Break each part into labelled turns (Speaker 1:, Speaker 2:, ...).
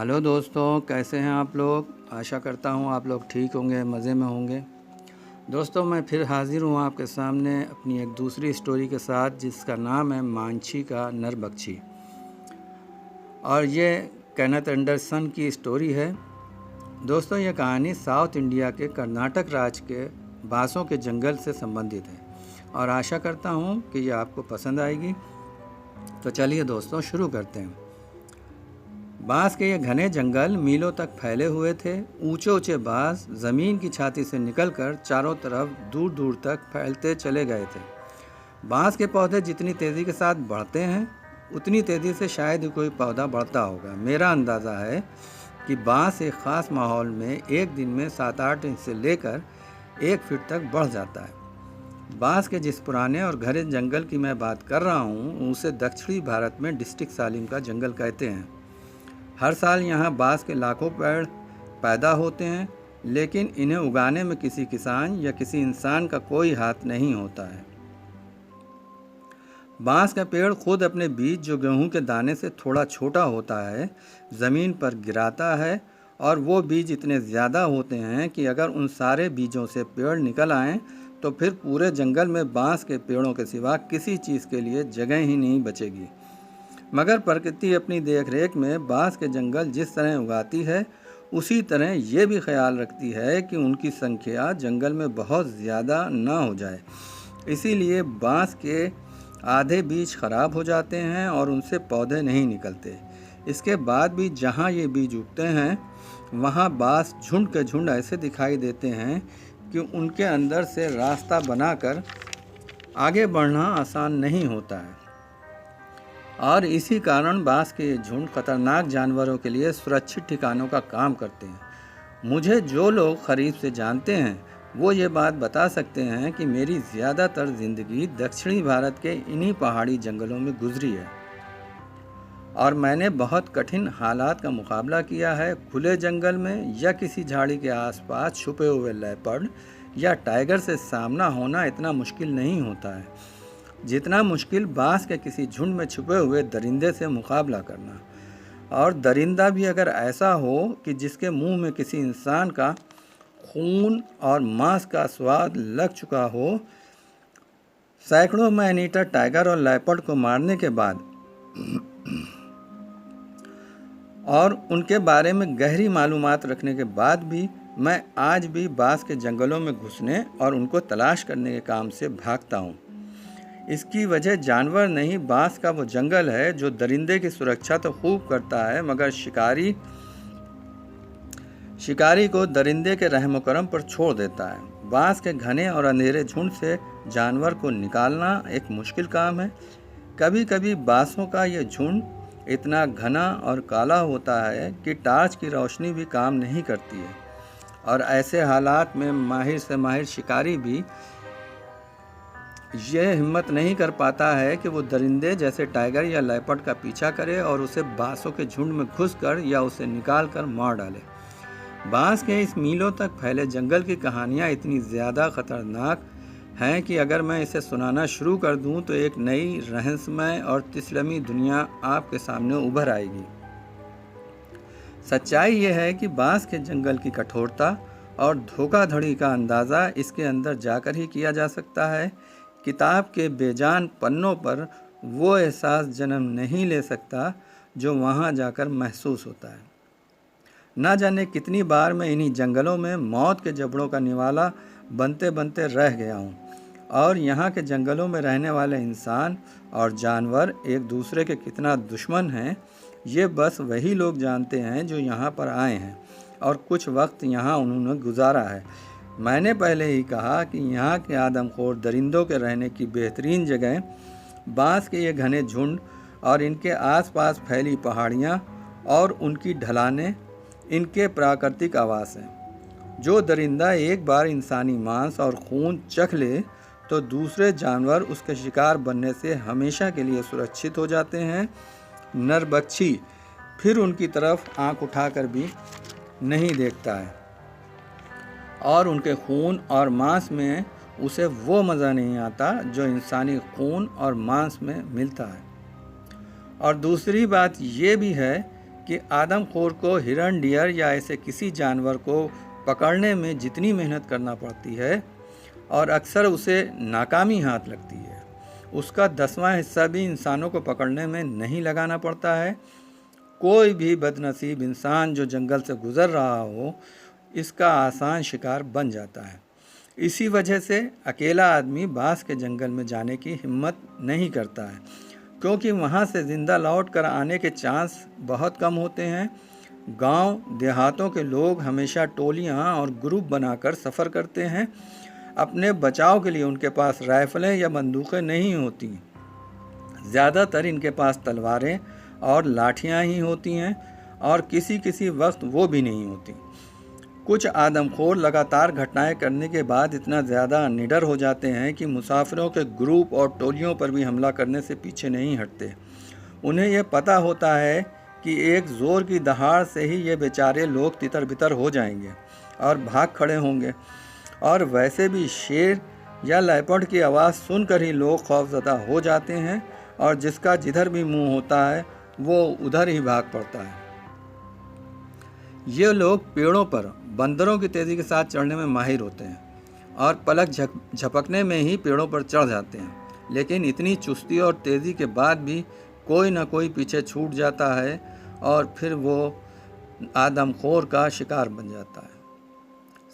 Speaker 1: Hello दोस्तों, कैसे हैं आप लोग। आशा करता हूं आप लोग ठीक होंगे, मज़े में होंगे। दोस्तों, मैं फिर हाज़िर हूं आपके सामने अपनी एक दूसरी स्टोरी के साथ, जिसका नाम है मांझी का नर बख्शी। और ये केनेथ एंडरसन की स्टोरी है। दोस्तों, ये कहानी साउथ इंडिया के कर्नाटक राज्य के बांसों के जंगल से संबंधित है और आशा करता हूं कि ये आपको पसंद आएगी। तो चलिए दोस्तों, शुरू करते हैं। बांस के ये घने जंगल मीलों तक फैले हुए थे। ऊंचे ऊंचे बांस ज़मीन की छाती से निकलकर चारों तरफ दूर दूर तक फैलते चले गए थे। बांस के पौधे जितनी तेज़ी के साथ बढ़ते हैं, उतनी तेज़ी से शायद ही कोई पौधा बढ़ता होगा। मेरा अंदाज़ा है कि बांस एक ख़ास माहौल में एक दिन में 7-8 इंच से लेकर 1 फीट तक बढ़ जाता है। बांस के जिस पुराने और घने जंगल की मैं बात कर रहा हूँ, उसे दक्षिणी भारत में डिस्ट्रिक्ट सालिम का जंगल कहते हैं। हर साल यहाँ बांस के लाखों पेड़ पैदा होते हैं, लेकिन इन्हें उगाने में किसी किसान या किसी इंसान का कोई हाथ नहीं होता है। बांस का पेड़ खुद अपने बीज, जो गेहूं के दाने से थोड़ा छोटा होता है, ज़मीन पर गिराता है और वो बीज इतने ज़्यादा होते हैं कि अगर उन सारे बीजों से पेड़ निकल आएँ तो फिर पूरे जंगल में बांस के पेड़ों के सिवा किसी चीज़ के लिए जगह ही नहीं बचेगी। मगर प्रकृति अपनी देखरेख में बांस के जंगल जिस तरह उगाती है, उसी तरह ये भी ख्याल रखती है कि उनकी संख्या जंगल में बहुत ज़्यादा ना हो जाए। इसीलिए बांस के आधे बीज खराब हो जाते हैं और उनसे पौधे नहीं निकलते। इसके बाद भी जहाँ ये बीज उगते हैं, वहाँ बांस झुंड के झुंड ऐसे दिखाई देते हैं कि उनके अंदर से रास्ता बनाकर आगे बढ़ना आसान नहीं होता है। और इसी कारण बांस के ये झुंड खतरनाक जानवरों के लिए सुरक्षित ठिकानों का काम करते हैं। मुझे जो लोग करीब से जानते हैं, वो ये बात बता सकते हैं कि मेरी ज़्यादातर ज़िंदगी दक्षिणी भारत के इन्हीं पहाड़ी जंगलों में गुजरी है और मैंने बहुत कठिन हालात का मुकाबला किया है। खुले जंगल में या किसी झाड़ी के आसपास छुपे हुए लेपर्ड या टाइगर से सामना होना इतना मुश्किल नहीं होता है जितना मुश्किल बांस के किसी झुंड में छुपे हुए दरिंदे से मुकाबला करना। और दरिंदा भी अगर ऐसा हो कि जिसके मुंह में किसी इंसान का खून और मांस का स्वाद लग चुका हो। सैकड़ों मैन ईटर टाइगर और लेपर्ड को मारने के बाद और उनके बारे में गहरी मालूमात रखने के बाद भी मैं आज भी बांस के जंगलों में घुसने और उनको तलाश करने के काम से भागता हूँ। इसकी वजह जानवर नहीं, बांस का वो जंगल है जो दरिंदे की सुरक्षा तो खूब करता है, मगर शिकारी को दरिंदे के रहम करम पर छोड़ देता है। बांस के घने और अंधेरे झुंड से जानवर को निकालना एक मुश्किल काम है। कभी कभी बांसों का ये झुंड इतना घना और काला होता है कि टार्च की रोशनी भी काम नहीं करती है और ऐसे हालात में माहिर से माहिर शिकारी भी यह हिम्मत नहीं कर पाता है कि वो दरिंदे जैसे टाइगर या लेपर्ड का पीछा करे और उसे बांसों के झुंड में घुसकर या उसे निकालकर मार डाले। बांस के इस मीलों तक फैले जंगल की कहानियाँ इतनी ज़्यादा खतरनाक हैं कि अगर मैं इसे सुनाना शुरू कर दूं तो एक नई रहस्यमय और तिस्लमी दुनिया आपके सामने उभर आएगी। सच्चाई यह है कि बांस के जंगल की कठोरता और धोखाधड़ी का अंदाज़ा इसके अंदर जाकर ही किया जा सकता है। किताब के बेजान पन्नों पर वो एहसास जन्म नहीं ले सकता जो वहाँ जाकर महसूस होता है। ना जाने कितनी बार मैं इन्हीं जंगलों में मौत के जबड़ों का निवाला बनते बनते रह गया हूँ और यहाँ के जंगलों में रहने वाले इंसान और जानवर एक दूसरे के कितना दुश्मन हैं, ये बस वही लोग जानते हैं जो यहाँ पर आए हैं और कुछ वक्त यहाँ उन्होंने गुजारा है। मैंने पहले ही कहा कि यहाँ के आदमखोर दरिंदों के रहने की बेहतरीन जगह बांस के ये घने झुंड और इनके आसपास फैली पहाड़ियाँ और उनकी ढलानें इनके प्राकृतिक आवास हैं। जो दरिंदा एक बार इंसानी मांस और खून चख ले तो दूसरे जानवर उसके शिकार बनने से हमेशा के लिए सुरक्षित हो जाते हैं। नर बख्शी फिर उनकी तरफ आंख उठाकर भी नहीं देखता है और उनके खून और मांस में उसे वो मज़ा नहीं आता जो इंसानी खून और मांस में मिलता है। और दूसरी बात ये भी है कि आदमखोर को हिरन, डियर या ऐसे किसी जानवर को पकड़ने में जितनी मेहनत करना पड़ती है और अक्सर उसे नाकामी हाथ लगती है, उसका 10वां हिस्सा भी इंसानों को पकड़ने में नहीं लगाना पड़ता है। कोई भी बदनसीब इंसान जो जंगल से गुज़र रहा हो, इसका आसान शिकार बन जाता है। इसी वजह से अकेला आदमी बांस के जंगल में जाने की हिम्मत नहीं करता है, क्योंकि वहाँ से ज़िंदा लौट कर आने के चांस बहुत कम होते हैं। गांव देहातों के लोग हमेशा टोलियाँ और ग्रुप बनाकर सफ़र करते हैं। अपने बचाव के लिए उनके पास राइफलें या बंदूकें नहीं होती, ज़्यादातर इनके पास तलवारें और लाठियाँ ही होती हैं, और किसी किसी वक्त वो भी नहीं होती। कुछ आदमखोर लगातार घटनाएं करने के बाद इतना ज़्यादा निडर हो जाते हैं कि मुसाफिरों के ग्रुप और टोलियों पर भी हमला करने से पीछे नहीं हटते। उन्हें यह पता होता है कि एक ज़ोर की दहाड़ से ही ये बेचारे लोग तितर बितर हो जाएंगे और भाग खड़े होंगे, और वैसे भी शेर या लेपर्ड की आवाज़ सुनकर ही लोग खौफज़दा हो जाते हैं, और जिसका जिधर भी मुंह होता है वो उधर ही भाग पड़ता है। ये लोग पेड़ों पर बंदरों की तेज़ी के साथ चढ़ने में माहिर होते हैं और पलक झपकने में ही पेड़ों पर चढ़ जाते हैं, लेकिन इतनी चुस्ती और तेज़ी के बाद भी कोई ना कोई पीछे छूट जाता है और फिर वो आदमखोर का शिकार बन जाता है।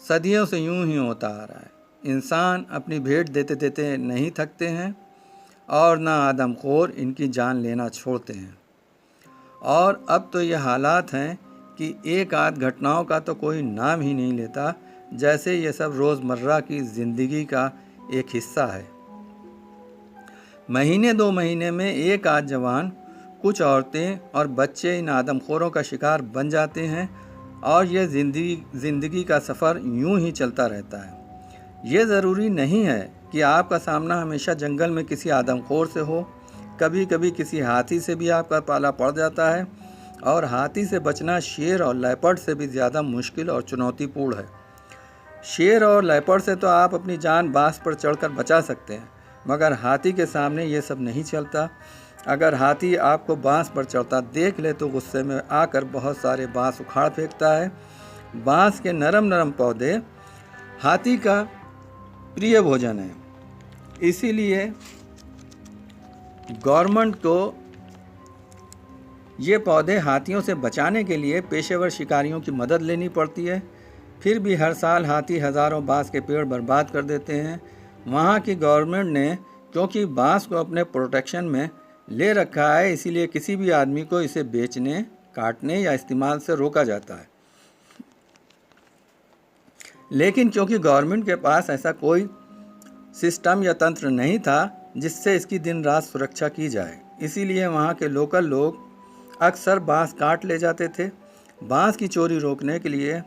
Speaker 1: सदियों से यूं ही होता आ रहा है। इंसान अपनी भेंट देते देते नहीं थकते हैं और ना आदमखोर इनकी जान लेना छोड़ते हैं। और अब तो ये हालात हैं कि एक आध घटनाओं का तो कोई नाम ही नहीं लेता, जैसे ये सब रोज़मर्रा की ज़िंदगी का एक हिस्सा है। महीने 2 महीने में एक आध जवान, कुछ औरतें और बच्चे इन आदमखोरों का शिकार बन जाते हैं, और ये ज़िंदगी का सफ़र यूं ही चलता रहता है। ये ज़रूरी नहीं है कि आपका सामना हमेशा जंगल में किसी आदमखोर से हो। कभी कभी किसी हाथी से भी आपका पाला पड़ जाता है, और हाथी से बचना शेर और लेपर्ड से भी ज़्यादा मुश्किल और चुनौतीपूर्ण है। शेर और लेपर्ड से तो आप अपनी जान बांस पर चढ़कर बचा सकते हैं, मगर हाथी के सामने ये सब नहीं चलता। अगर हाथी आपको बांस पर चढ़ता देख ले तो गुस्से में आकर बहुत सारे बांस उखाड़ फेंकता है। बांस के नरम नरम पौधे हाथी का प्रिय भोजन है, इसीलिए गवर्नमेंट को ये पौधे हाथियों से बचाने के लिए पेशेवर शिकारियों की मदद लेनी पड़ती है। फिर भी हर साल हाथी हज़ारों बांस के पेड़ बर्बाद कर देते हैं। वहाँ की गवर्नमेंट ने क्योंकि बांस को अपने प्रोटेक्शन में ले रखा है, इसीलिए किसी भी आदमी को इसे बेचने, काटने या इस्तेमाल से रोका जाता है। लेकिन क्योंकि गवर्नमेंट के पास ऐसा कोई सिस्टम या तंत्र नहीं था जिससे इसकी दिन रात सुरक्षा की जाए, इसीलिए वहाँ के लोकल लोग अक्सर बांस काट ले जाते थे। बांस की चोरी रोकने के लिए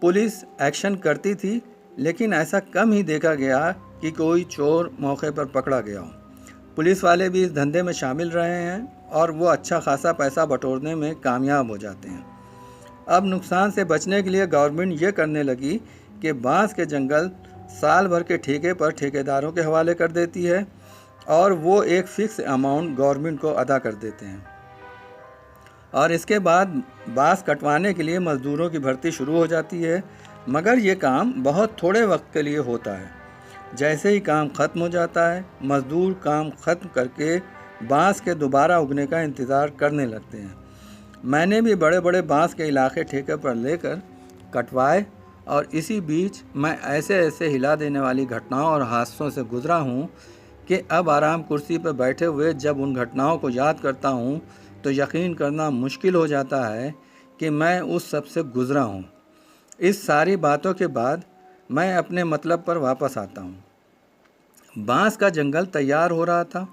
Speaker 1: पुलिस एक्शन करती थी, लेकिन ऐसा कम ही देखा गया कि कोई चोर मौके पर पकड़ा गया हो। पुलिस वाले भी इस धंधे में शामिल रहे हैं और वो अच्छा खासा पैसा बटोरने में कामयाब हो जाते हैं। अब नुकसान से बचने के लिए गवर्नमेंट ये करने लगी कि बांस के जंगल साल भर के ठेके पर ठेकेदारों के हवाले कर देती है, और वो एक फ़िक्स अमाउंट गवर्नमेंट को अदा कर देते हैं, और इसके बाद बांस कटवाने के लिए मज़दूरों की भर्ती शुरू हो जाती है। मगर ये काम बहुत थोड़े वक्त के लिए होता है। जैसे ही काम ख़त्म हो जाता है, मज़दूर काम ख़त्म करके बांस के दोबारा उगने का इंतज़ार करने लगते हैं। मैंने भी बड़े बड़े बांस के इलाके ठेके पर लेकर कटवाए, और इसी बीच मैं ऐसे ऐसे हिला देने वाली घटनाओं और हादसों से गुज़रा हूँ कि अब आराम कुर्सी पर बैठे हुए जब उन घटनाओं को याद करता हूँ तो यकीन करना मुश्किल हो जाता है कि मैं उस सब से गुज़रा हूँ। इस सारी बातों के बाद मैं अपने मतलब पर वापस आता हूँ। बांस का जंगल तैयार हो रहा था।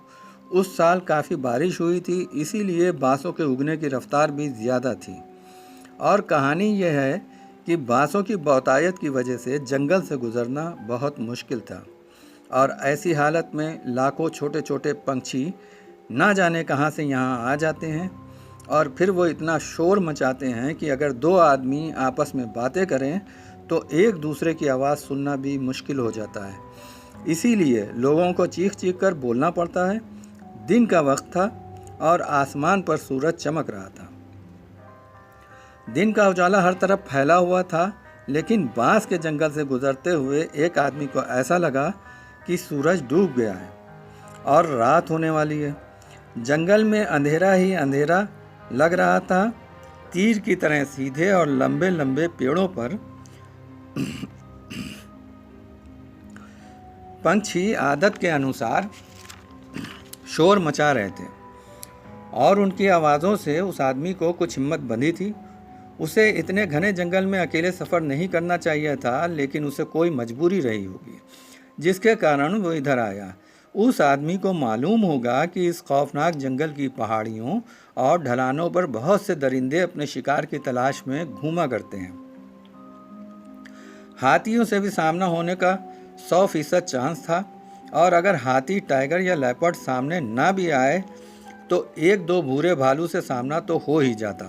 Speaker 1: उस साल काफ़ी बारिश हुई थी, इसीलिए बांसों के उगने की रफ्तार भी ज़्यादा थी। और कहानी यह है कि बांसों की बहुतायत की वजह से जंगल से गुज़रना बहुत मुश्किल था, और ऐसी हालत में लाखों छोटे छोटे पंछी ना जाने कहाँ से यहाँ आ जाते हैं, और फिर वो इतना शोर मचाते हैं कि अगर 2 आदमी आपस में बातें करें तो एक दूसरे की आवाज़ सुनना भी मुश्किल हो जाता है। इसीलिए लोगों को चीख चीख कर बोलना पड़ता है। दिन का वक्त था और आसमान पर सूरज चमक रहा था। दिन का उजाला हर तरफ फैला हुआ था, लेकिन बांस के जंगल से गुजरते हुए एक आदमी को ऐसा लगा कि सूरज डूब गया है और रात होने वाली है। जंगल में अंधेरा ही अंधेरा लग रहा था। तीर की तरह सीधे और लंबे लंबे पेड़ों पर पंछी आदत के अनुसार शोर मचा रहे थे और उनकी आवाज़ों से उस आदमी को कुछ हिम्मत बंधी थी। उसे इतने घने जंगल में अकेले सफ़र नहीं करना चाहिए था, लेकिन उसे कोई मजबूरी रही होगी जिसके कारण वो इधर आया। उस आदमी को मालूम होगा कि इस खौफनाक जंगल की पहाड़ियों और ढलानों पर बहुत से दरिंदे अपने शिकार की तलाश में घूमा करते हैं। हाथियों से भी सामना होने का 100% चांस था, और अगर हाथी, टाइगर या लेपर्ड सामने ना भी आए तो एक दो भूरे भालू से सामना तो हो ही जाता।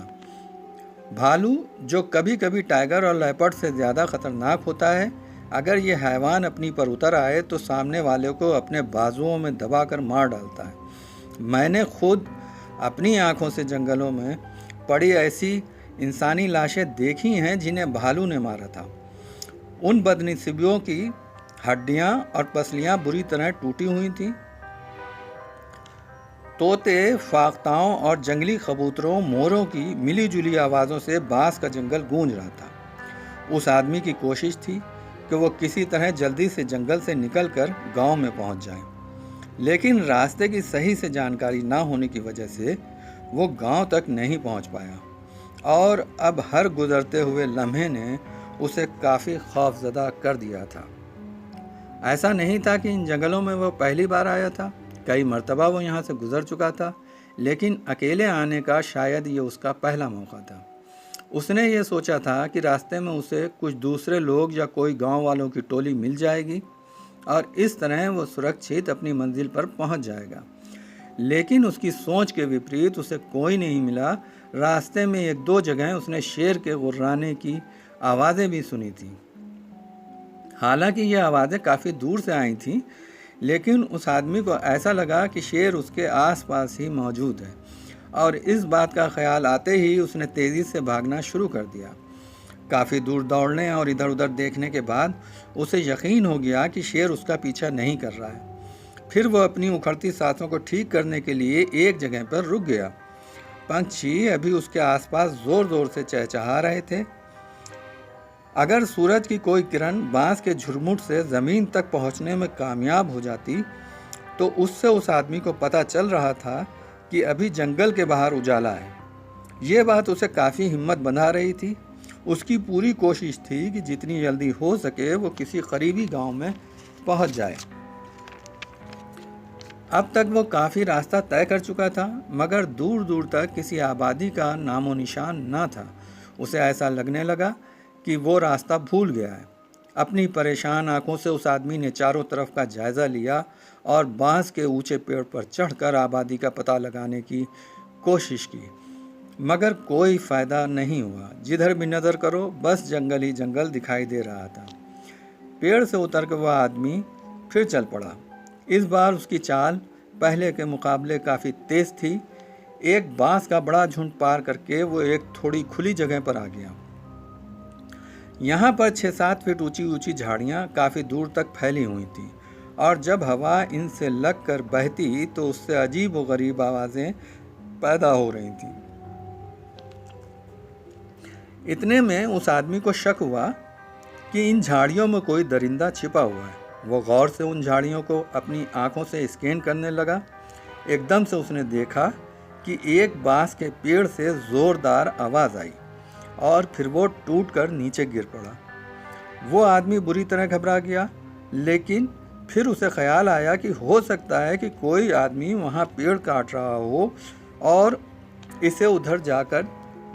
Speaker 1: भालू, जो कभी कभी टाइगर और लेपर्ड से ज़्यादा खतरनाक होता है, अगर ये हैवान अपनी पर उतर आए तो सामने वाले को अपने बाजुओं में दबाकर मार डालता है। मैंने खुद अपनी आंखों से जंगलों में पड़ी ऐसी इंसानी लाशें देखी हैं जिन्हें भालू ने मारा था। उन बदनसीबियों की हड्डियां और पसलियां बुरी तरह टूटी हुई थीं। तोते, फाख्ताओं और जंगली कबूतरों, मोरों की मिली-जुली आवाज़ों से बांस का जंगल गूंज रहा था। उस आदमी की कोशिश थी कि वो किसी तरह जल्दी से जंगल से निकलकर गांव में पहुंच जाए, लेकिन रास्ते की सही से जानकारी ना होने की वजह से वो गांव तक नहीं पहुंच पाया, और अब हर गुजरते हुए लम्हे ने उसे काफ़ी खौफजदा कर दिया था। ऐसा नहीं था कि इन जंगलों में वो पहली बार आया था। कई मर्तबा वो यहाँ से गुजर चुका था, लेकिन अकेले आने का शायद ये उसका पहला मौका था। उसने ये सोचा था कि रास्ते में उसे कुछ दूसरे लोग या कोई गांव वालों की टोली मिल जाएगी और इस तरह वो सुरक्षित अपनी मंजिल पर पहुंच जाएगा। लेकिन उसकी सोच के विपरीत उसे कोई नहीं मिला। रास्ते में एक दो जगह उसने शेर के गुर्राने की आवाज़ें भी सुनी थी। हालांकि ये आवाज़ें काफ़ी दूर से आई थीं, लेकिन उस आदमी को ऐसा लगा कि शेर उसके आसपास ही मौजूद है, और इस बात का ख्याल आते ही उसने तेज़ी से भागना शुरू कर दिया। काफ़ी दूर दौड़ने और इधर उधर देखने के बाद उसे यकीन हो गया कि शेर उसका पीछा नहीं कर रहा है। फिर वह अपनी उखड़ती सांसों को ठीक करने के लिए एक जगह पर रुक गया। पंछी अभी उसके आसपास ज़ोर ज़ोर से चहचहा रहे थे। अगर सूरज की कोई किरण बांस के झुरमुट से ज़मीन तक पहुंचने में कामयाब हो जाती तो उससे उस आदमी को पता चल रहा था कि अभी जंगल के बाहर उजाला है। ये बात उसे काफ़ी हिम्मत बंधा रही थी। उसकी पूरी कोशिश थी कि जितनी जल्दी हो सके वो किसी करीबी गांव में पहुंच जाए। अब तक वो काफ़ी रास्ता तय कर चुका था, मगर दूर दूर तक किसी आबादी का नामो निशान न था। उसे ऐसा लगने लगा कि वो रास्ता भूल गया है। अपनी परेशान आंखों से उस आदमी ने चारों तरफ का जायज़ा लिया और बांस के ऊंचे पेड़ पर चढ़कर आबादी का पता लगाने की कोशिश की, मगर कोई फ़ायदा नहीं हुआ। जिधर भी नज़र करो बस जंगल ही जंगल दिखाई दे रहा था। पेड़ से उतर कर वह आदमी फिर चल पड़ा। इस बार उसकी चाल पहले के मुकाबले काफ़ी तेज़ थी। एक बांस का बड़ा झुंड पार करके वो एक थोड़ी खुली जगह पर आ गया। यहाँ पर 6-7 फीट ऊंची ऊंची झाड़ियाँ काफ़ी दूर तक फैली हुई थीं, और जब हवा इनसे लग कर बहती तो उससे अजीब व गरीब आवाज़ें पैदा हो रही थीं। इतने में उस आदमी को शक हुआ कि इन झाड़ियों में कोई दरिंदा छिपा हुआ है। वो गौर से उन झाड़ियों को अपनी आंखों से स्कैन करने लगा। एकदम से उसने देखा कि एक बांस के पेड़ से ज़ोरदार आवाज़ आई और फिर वो टूटकर नीचे गिर पड़ा। वो आदमी बुरी तरह घबरा गया, लेकिन फिर उसे ख्याल आया कि हो सकता है कि कोई आदमी वहाँ पेड़ काट रहा हो और इसे उधर जाकर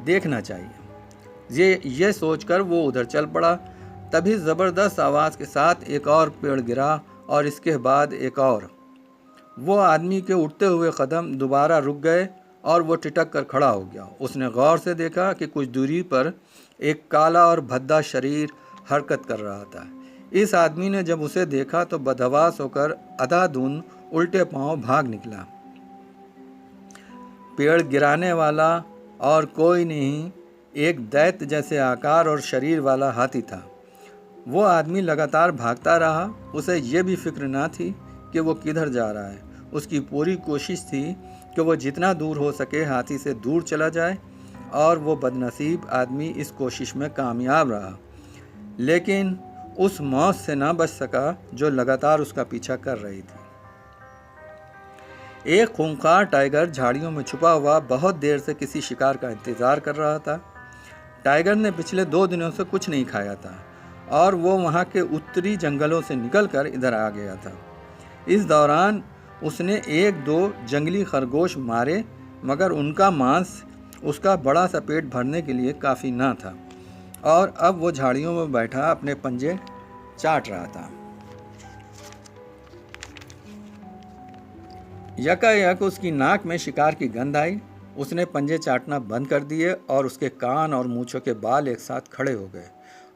Speaker 1: देखना चाहिए। ये सोचकर वो उधर चल पड़ा। तभी ज़बरदस्त आवाज़ के साथ एक और पेड़ गिरा और इसके बाद एक और। वो आदमी के उठते हुए कदम दोबारा रुक गए और वो टिटक कर खड़ा हो गया। उसने गौर से देखा कि कुछ दूरी पर एक काला और भद्दा शरीर हरकत कर रहा था। इस आदमी ने जब उसे देखा तो बदहवास होकर अंधाधुंध उल्टे पांव भाग निकला। पेड़ गिराने वाला और कोई नहीं, एक दैत्य जैसे आकार और शरीर वाला हाथी था। वो आदमी लगातार भागता रहा। उसे ये भी फिक्र ना थी कि वो किधर जा रहा है। उसकी पूरी कोशिश थी कि वो जितना दूर हो सके हाथी से दूर चला जाए, और वो बदनसीब आदमी इस कोशिश में कामयाब रहा, लेकिन उस मौत से ना बच सका जो लगातार उसका पीछा कर रही थी। एक खूंखार टाइगर झाड़ियों में छुपा हुआ बहुत देर से किसी शिकार का इंतजार कर रहा था। टाइगर ने पिछले 2 दिनों से कुछ नहीं खाया था और वो वहाँ के उत्तरी जंगलों से निकलकर इधर आ गया था। इस दौरान उसने 1-2 जंगली खरगोश मारे, मगर उनका मांस उसका बड़ा सा पेट भरने के लिए काफ़ी ना था, और अब वो झाड़ियों में बैठा अपने पंजे चाट रहा था। यकायक उसकी नाक में शिकार की गंध आई। उसने पंजे चाटना बंद कर दिए और उसके कान और मूंछों के बाल एक साथ खड़े हो गए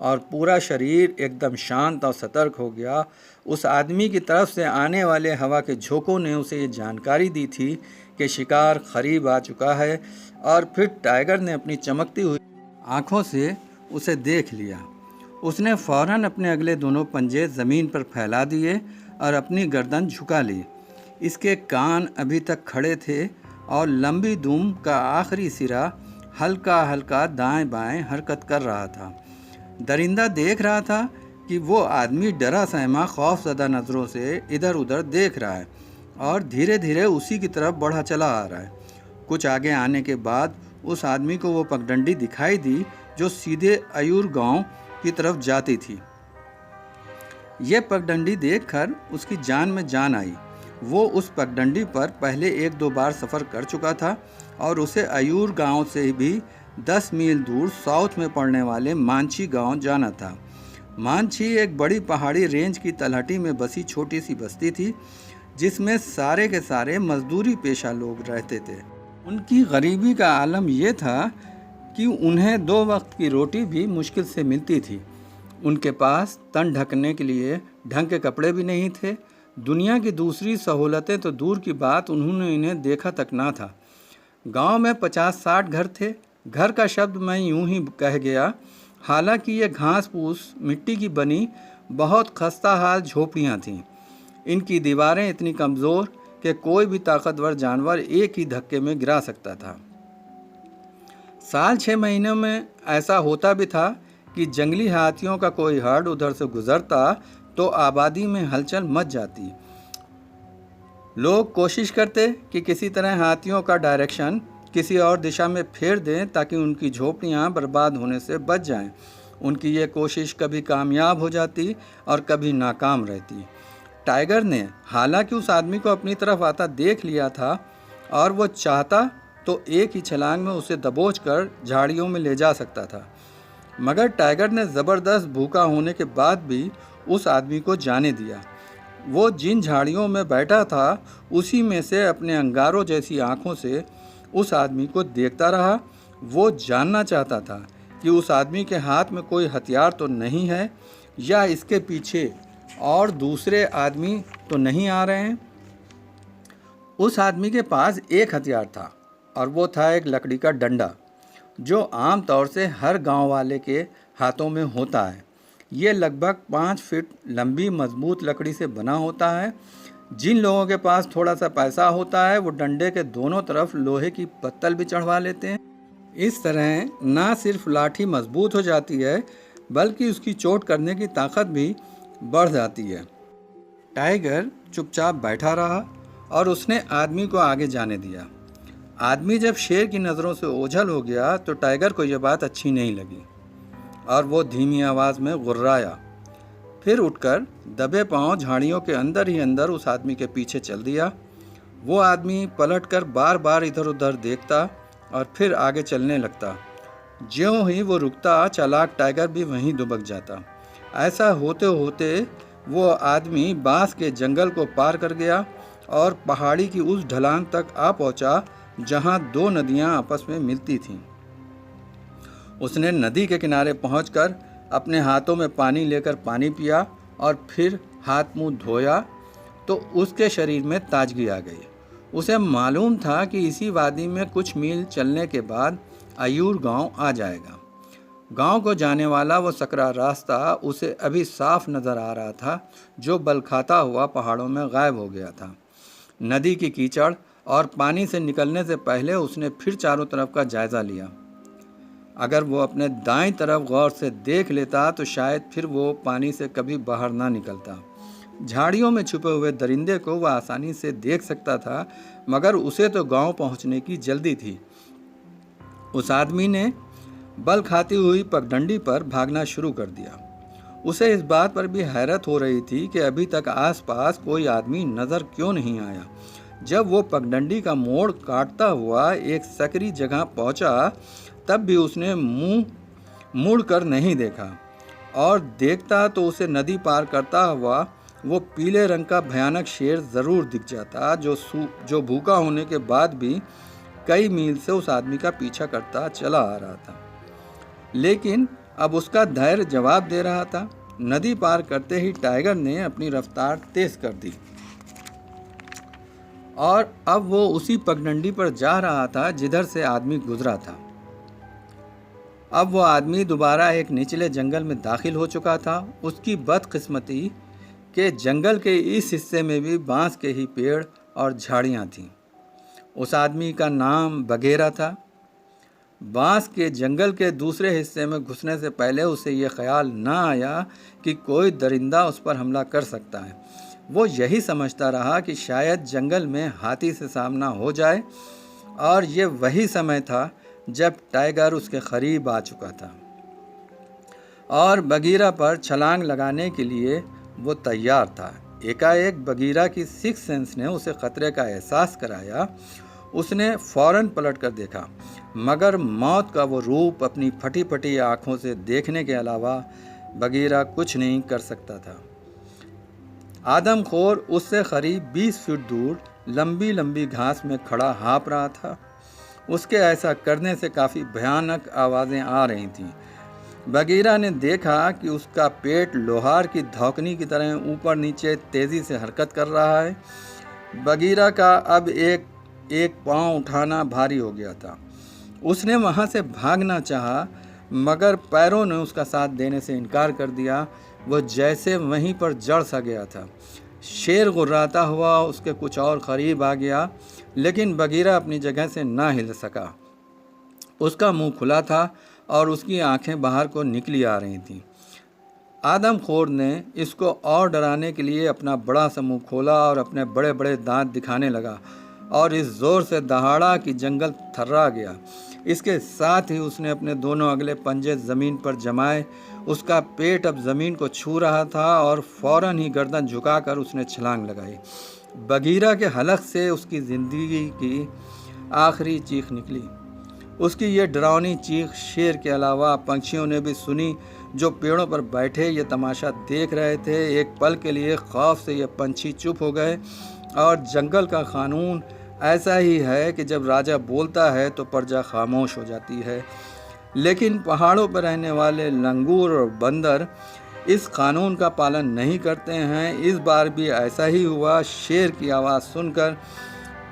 Speaker 1: और पूरा शरीर एकदम शांत और सतर्क हो गया। उस आदमी की तरफ से आने वाले हवा के झोंकों ने उसे ये जानकारी दी थी कि शिकार करीब आ चुका है, और फिर टाइगर ने अपनी चमकती हुई आँखों से उसे देख लिया। उसने फौरन अपने अगले दोनों पंजे ज़मीन पर फैला दिए और अपनी गर्दन झुका ली। इसके कान अभी तक खड़े थे और लंबी दुम का आखिरी सिरा हल्का हल्का दाएं बाएं हरकत कर रहा था। दरिंदा देख रहा था कि वो आदमी डरा सहमा खौफज़दा नज़रों से इधर उधर देख रहा है और धीरे धीरे उसी की तरफ बढ़ा चला आ रहा है। कुछ आगे आने के बाद उस आदमी को वो पगडंडी दिखाई दी जो सीधे अयूर गांव की तरफ जाती थी। ये पगडंडी देखकर उसकी जान में जान आई। वो उस पगडंडी पर पहले 1-2 बार सफ़र कर चुका था और उसे अयूर गांव से भी 10 मील दूर साउथ में पड़ने वाले मांझी गांव जाना था। मांझी एक बड़ी पहाड़ी रेंज की तलहटी में बसी छोटी सी बस्ती थी, जिसमें सारे के सारे मजदूरी पेशा लोग रहते थे। उनकी गरीबी का आलम यह था कि उन्हें 2 वक्त की रोटी भी मुश्किल से मिलती थी। उनके पास तन ढकने के लिए ढंग के कपड़े भी नहीं थे। दुनिया की दूसरी सहूलतें तो दूर की बात, उन्होंने इन्हें देखा तक ना था। गांव में 50-60 घर थे। घर का शब्द मैं यूं ही कह गया, हालांकि ये घास फूस मिट्टी की बनी बहुत खस्ता हाल झोपड़ियाँ थीं। इनकी दीवारें इतनी कमज़ोर कि कोई भी ताकतवर जानवर एक ही धक्के में गिरा सकता था। साल 6 महीनों में ऐसा होता भी था कि जंगली हाथियों का कोई हर्ड उधर से गुजरता तो आबादी में हलचल मच जाती। लोग कोशिश करते कि किसी तरह हाथियों का डायरेक्शन किसी और दिशा में फेर दें ताकि उनकी झोपड़ियां बर्बाद होने से बच जाएं। उनकी ये कोशिश कभी कामयाब हो जाती और कभी नाकाम रहती। टाइगर ने हालांकि उस आदमी को अपनी तरफ आता देख लिया था और वो चाहता तो एक ही छलांग में उसे दबोच कर झाड़ियों में ले जा सकता था, मगर टाइगर ने ज़बरदस्त भूखा होने के बाद भी उस आदमी को जाने दिया। वो जिन झाड़ियों में बैठा था उसी में से अपने अंगारों जैसी आँखों से उस आदमी को देखता रहा। वो जानना चाहता था कि उस आदमी के हाथ में कोई हथियार तो नहीं है या इसके पीछे और दूसरे आदमी तो नहीं आ रहे हैं। उस आदमी के पास एक हथियार था और वो था एक लकड़ी का डंडा, जो आम तौर से हर गांव वाले के हाथों में होता है। ये लगभग 5 फीट लंबी मजबूत लकड़ी से बना होता है। जिन लोगों के पास थोड़ा सा पैसा होता है वो डंडे के दोनों तरफ लोहे की पत्तल भी चढ़वा लेते हैं। इस तरह ना सिर्फ लाठी मजबूत हो जाती है बल्कि उसकी चोट करने की ताकत भी बढ़ जाती है। टाइगर चुपचाप बैठा रहा और उसने आदमी को आगे जाने दिया। आदमी जब शेर की नज़रों से ओझल हो गया तो टाइगर को यह बात अच्छी नहीं लगी और वो धीमी आवाज़ में गुर्राया। फिर उठकर दबे पांव झाड़ियों के अंदर ही अंदर उस आदमी के पीछे चल दिया। वो आदमी पलटकर बार बार इधर उधर देखता और फिर आगे चलने लगता। ज्यों ही वो रुकता, चालाक टाइगर भी वहीं दुबक जाता। ऐसा होते होते वो आदमी बांस के जंगल को पार कर गया और पहाड़ी की उस ढलान तक आ पहुंचा जहां 2 नदियां आपस में मिलती थीं। उसने नदी के किनारे पहुंचकर अपने हाथों में पानी लेकर पानी पिया और फिर हाथ मुंह धोया तो उसके शरीर में ताजगी आ गई। उसे मालूम था कि इसी वादी में कुछ मील चलने के बाद आयूर गांव आ जाएगा। गांव को जाने वाला वो सकरा रास्ता उसे अभी साफ नज़र आ रहा था, जो बल खाता हुआ पहाड़ों में गायब हो गया था। नदी की कीचड़ और पानी से निकलने से पहले उसने फिर चारों तरफ का जायज़ा लिया। अगर वो अपने दाईं तरफ गौर से देख लेता तो शायद फिर वो पानी से कभी बाहर ना निकलता। झाड़ियों में छुपे हुए दरिंदे को वह आसानी से देख सकता था, मगर उसे तो गांव पहुंचने की जल्दी थी। उस आदमी ने बल खाती हुई पगडंडी पर भागना शुरू कर दिया। उसे इस बात पर भी हैरत हो रही थी कि अभी तक आसपास कोई आदमी नज़र क्यों नहीं आया। जब वो पगडंडी का मोड़ काटता हुआ एक सकरी जगह पहुंचा, तब भी उसने मुंह मुड़ कर नहीं देखा, और देखता तो उसे नदी पार करता हुआ वो पीले रंग का भयानक शेर ज़रूर दिख जाता, जो भूखा होने के बाद भी कई मील से उस आदमी का पीछा करता चला आ रहा था। लेकिन अब उसका धैर्य जवाब दे रहा था। नदी पार करते ही टाइगर ने अपनी रफ्तार तेज कर दी, और अब वो उसी पगडंडी पर जा रहा था जिधर से आदमी गुजरा था। अब वो आदमी दोबारा एक निचले जंगल में दाखिल हो चुका था। उसकी बदकिस्मती के जंगल के इस हिस्से में भी बांस के ही पेड़ और झाड़ियाँ थीं। उस आदमी का नाम बगेरा था। बांस के जंगल के दूसरे हिस्से में घुसने से पहले उसे यह ख्याल ना आया कि कोई दरिंदा उस पर हमला कर सकता है। वो यही समझता रहा कि शायद जंगल में हाथी से सामना हो जाए, और ये वही समय था जब टाइगर उसके करीब आ चुका था और बगीरा पर छलांग लगाने के लिए वो तैयार था। एकाएक बगीरा की सिक्स सेंस ने उसे खतरे का एहसास कराया। उसने फौरन पलट कर देखा, मगर मौत का वो रूप अपनी फटी फटी आँखों से देखने के अलावा बगीरा कुछ नहीं कर सकता था। आदमखोर उससे करीब 20 फीट दूर लंबी लंबी घास में खड़ा हाँफ रहा था। उसके ऐसा करने से काफ़ी भयानक आवाज़ें आ रही थीं। बगीरा ने देखा कि उसका पेट लोहार की धौकनी की तरह ऊपर नीचे तेज़ी से हरकत कर रहा है। बगीरा का अब एक पाँव उठाना भारी हो गया था। उसने वहाँ से भागना चाहा, मगर पैरों ने उसका साथ देने से इनकार कर दिया। वह जैसे वहीं पर जड़ सा गया था। शेर गुर्राता हुआ उसके कुछ और करीब आ गया, लेकिन बगीरा अपनी जगह से ना हिल सका। उसका मुंह खुला था और उसकी आंखें बाहर को निकली आ रही थीं। आदमखोर ने इसको और डराने के लिए अपना बड़ा सा मुंह खोला और अपने बड़े बड़े दांत दिखाने लगा, और इस जोर से दहाड़ा कि जंगल थर्रा गया। इसके साथ ही उसने अपने दोनों अगले पंजे ज़मीन पर जमाए। उसका पेट अब ज़मीन को छू रहा था और फौरन ही गर्दन झुकाकर उसने छलांग लगाई। बगीरा के हलक से उसकी ज़िंदगी की आखिरी चीख निकली। उसकी ये डरावनी चीख शेर के अलावा पंछियों ने भी सुनी, जो पेड़ों पर बैठे ये तमाशा देख रहे थे। एक पल के लिए खौफ से ये पंछी चुप हो गए, और जंगल का कानून ऐसा ही है कि जब राजा बोलता है तो प्रजा खामोश हो जाती है। लेकिन पहाड़ों पर रहने वाले लंगूर और बंदर इस कानून का पालन नहीं करते हैं। इस बार भी ऐसा ही हुआ। शेर की आवाज़ सुनकर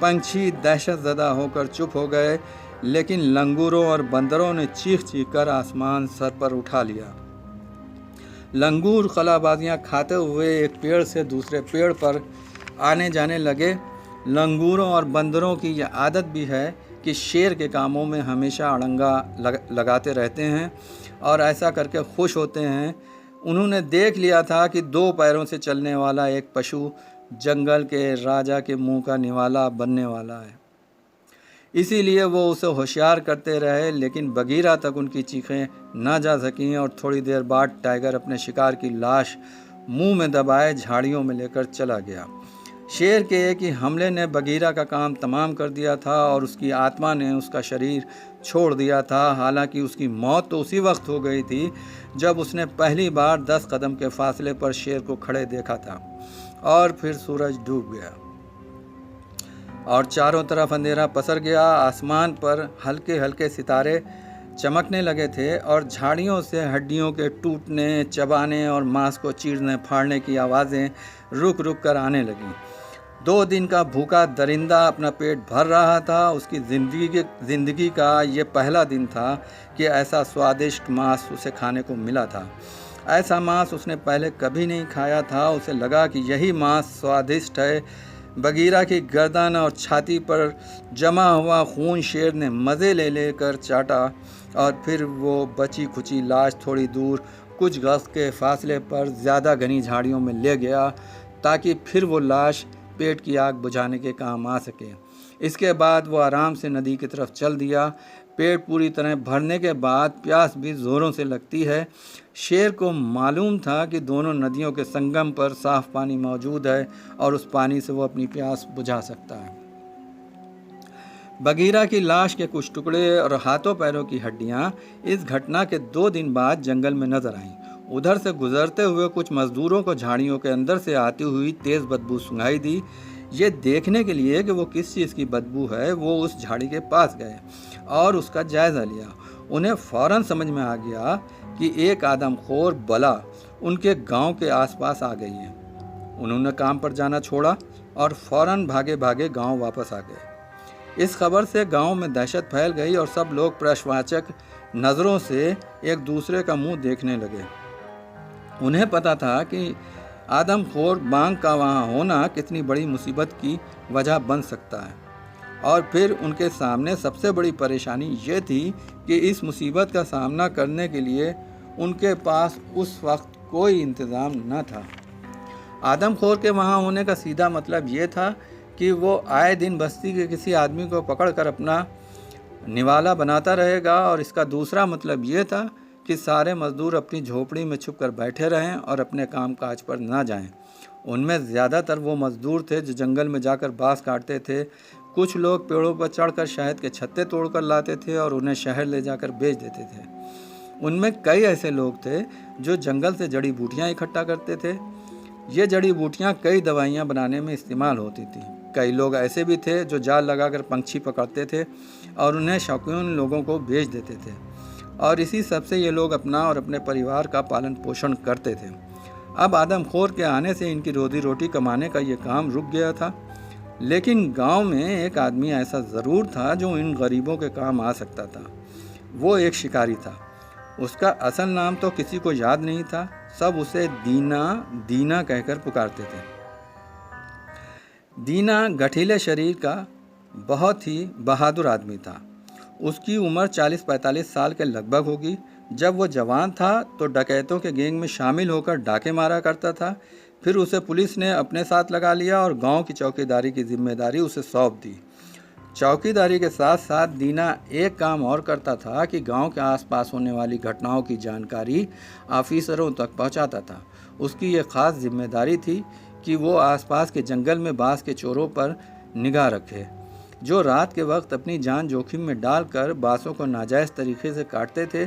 Speaker 1: पंछी दहशतज़दा होकर चुप हो गए, लेकिन लंगूरों और बंदरों ने चीख चीख कर आसमान सर पर उठा लिया। लंगूर कलाबाजियाँ खाते हुए एक पेड़ से दूसरे पेड़ पर आने जाने लगे। लंगूरों और बंदरों की यह आदत भी है कि शेर के कामों में हमेशा अड़ंगा लगाते रहते हैं और ऐसा करके खुश होते हैं। उन्होंने देख लिया था कि 2 पैरों से चलने वाला एक पशु जंगल के राजा के मुंह का निवाला बनने वाला है। इसीलिए वो उसे होशियार करते रहे, लेकिन बगीरा तक उनकी चीखें ना जा सकीं, और थोड़ी देर बाद टाइगर अपने शिकार की लाश मुंह में दबाए झाड़ियों में लेकर चला गया। शेर के एक ही हमले ने बगीरा का काम तमाम कर दिया था और उसकी आत्मा ने उसका शरीर छोड़ दिया था। हालांकि उसकी मौत तो उसी वक्त हो गई थी जब उसने पहली बार 10 कदम के फासले पर शेर को खड़े देखा था। और फिर सूरज डूब गया और चारों तरफ अंधेरा पसर गया। आसमान पर हल्के हल्के सितारे चमकने लगे थे और झाड़ियों से हड्डियों के टूटने, चबाने और मांस को चीरने फाड़ने की आवाज़ें रुक रुक कर आने लगीं। 2 दिन का भूखा दरिंदा अपना पेट भर रहा था। उसकी ज़िंदगी का ये पहला दिन था कि ऐसा स्वादिष्ट मांस उसे खाने को मिला था। ऐसा मांस उसने पहले कभी नहीं खाया था। उसे लगा कि यही मांस स्वादिष्ट है। बगीरा की गर्दन और छाती पर जमा हुआ खून शेर ने मज़े ले लेकर चाटा और फिर वो बची खुची लाश थोड़ी दूर कुछ गज़ के फासले पर ज़्यादा घनी झाड़ियों में ले गया ताकि फिर वो लाश पेट की आग बुझाने के काम आ सके। इसके बाद वो आराम से नदी की तरफ चल दिया। पेट पूरी तरह भरने के बाद प्यास भी ज़ोरों से लगती है। शेर को मालूम था कि दोनों नदियों के संगम पर साफ पानी मौजूद है और उस पानी से वो अपनी प्यास बुझा सकता है। बगीरा की लाश के कुछ टुकड़े और हाथों पैरों की हड्डियां इस घटना के 2 दिन बाद जंगल में नजर आईं। उधर से गुजरते हुए कुछ मजदूरों को झाड़ियों के अंदर से आती हुई तेज़ बदबू सुनाई दी। ये देखने के लिए कि वो किस चीज़ की बदबू है, वो उस झाड़ी के पास गए और उसका जायज़ा लिया। उन्हें फ़ौरन समझ में आ गया कि एक आदमखोर बला उनके गांव के आसपास आ गई है। उन्होंने काम पर जाना छोड़ा और फ़ौरन भागे भागे गांव वापस आ गए। इस खबर से गांव में दहशत फैल गई और सब लोग प्रश्नवाचक नज़रों से एक दूसरे का मुंह देखने लगे। उन्हें पता था कि आदमखोर बांग का वहाँ होना कितनी बड़ी मुसीबत की वजह बन सकता है। और फिर उनके सामने सबसे बड़ी परेशानी ये थी कि इस मुसीबत का सामना करने के लिए उनके पास उस वक्त कोई इंतज़ाम न था। आदमखोर के वहाँ होने का सीधा मतलब ये था कि वो आए दिन बस्ती के किसी आदमी को पकड़कर अपना निवाला बनाता रहेगा, और इसका दूसरा मतलब ये था कि सारे मज़दूर अपनी झोपड़ी में छुपकर बैठे रहें और अपने काम काज पर ना जाएं। उनमें ज़्यादातर वो मज़दूर थे जो जंगल में जाकर बाँस काटते थे। कुछ लोग पेड़ों पर चढ़कर शहद के छत्ते तोड़कर लाते थे और उन्हें शहर ले जाकर बेच देते थे। उनमें कई ऐसे लोग थे जो जंगल से जड़ी बूटियाँ इकट्ठा करते थे। ये जड़ी बूटियाँ कई दवाइयाँ बनाने में इस्तेमाल होती थी। कई लोग ऐसे भी थे जो जाल लगाकर पंछी पकड़ते थे और उन्हें शौकीन लोगों को बेच देते थे, और इसी सब से ये लोग अपना और अपने परिवार का पालन पोषण करते थे। अब आदमखोर के आने से इनकी रोजी रोटी कमाने का ये काम रुक गया था। लेकिन गांव में एक आदमी ऐसा ज़रूर था जो इन गरीबों के काम आ सकता था। वो एक शिकारी था। उसका असल नाम तो किसी को याद नहीं था। सब उसे दीना दीना कहकर पुकारते थे। दीना गठीले शरीर का बहुत ही बहादुर आदमी था। उसकी उम्र 40-45 साल के लगभग होगी। जब वो जवान था तो डकैतों के गैंग में शामिल होकर डाके मारा करता था। फिर उसे पुलिस ने अपने साथ लगा लिया और गांव की चौकीदारी की जिम्मेदारी उसे सौंप दी। चौकीदारी के साथ साथ दीना एक काम और करता था कि गांव के आसपास होने वाली घटनाओं की जानकारी ऑफिसरों तक पहुंचाता था। उसकी ये ख़ास जिम्मेदारी थी कि वो आसपास के जंगल में बाँस के चोरों पर निगाह रखे, जो रात के वक्त अपनी जान जोखिम में डालकर बाँसों को नाजायज़ तरीके से काटते थे।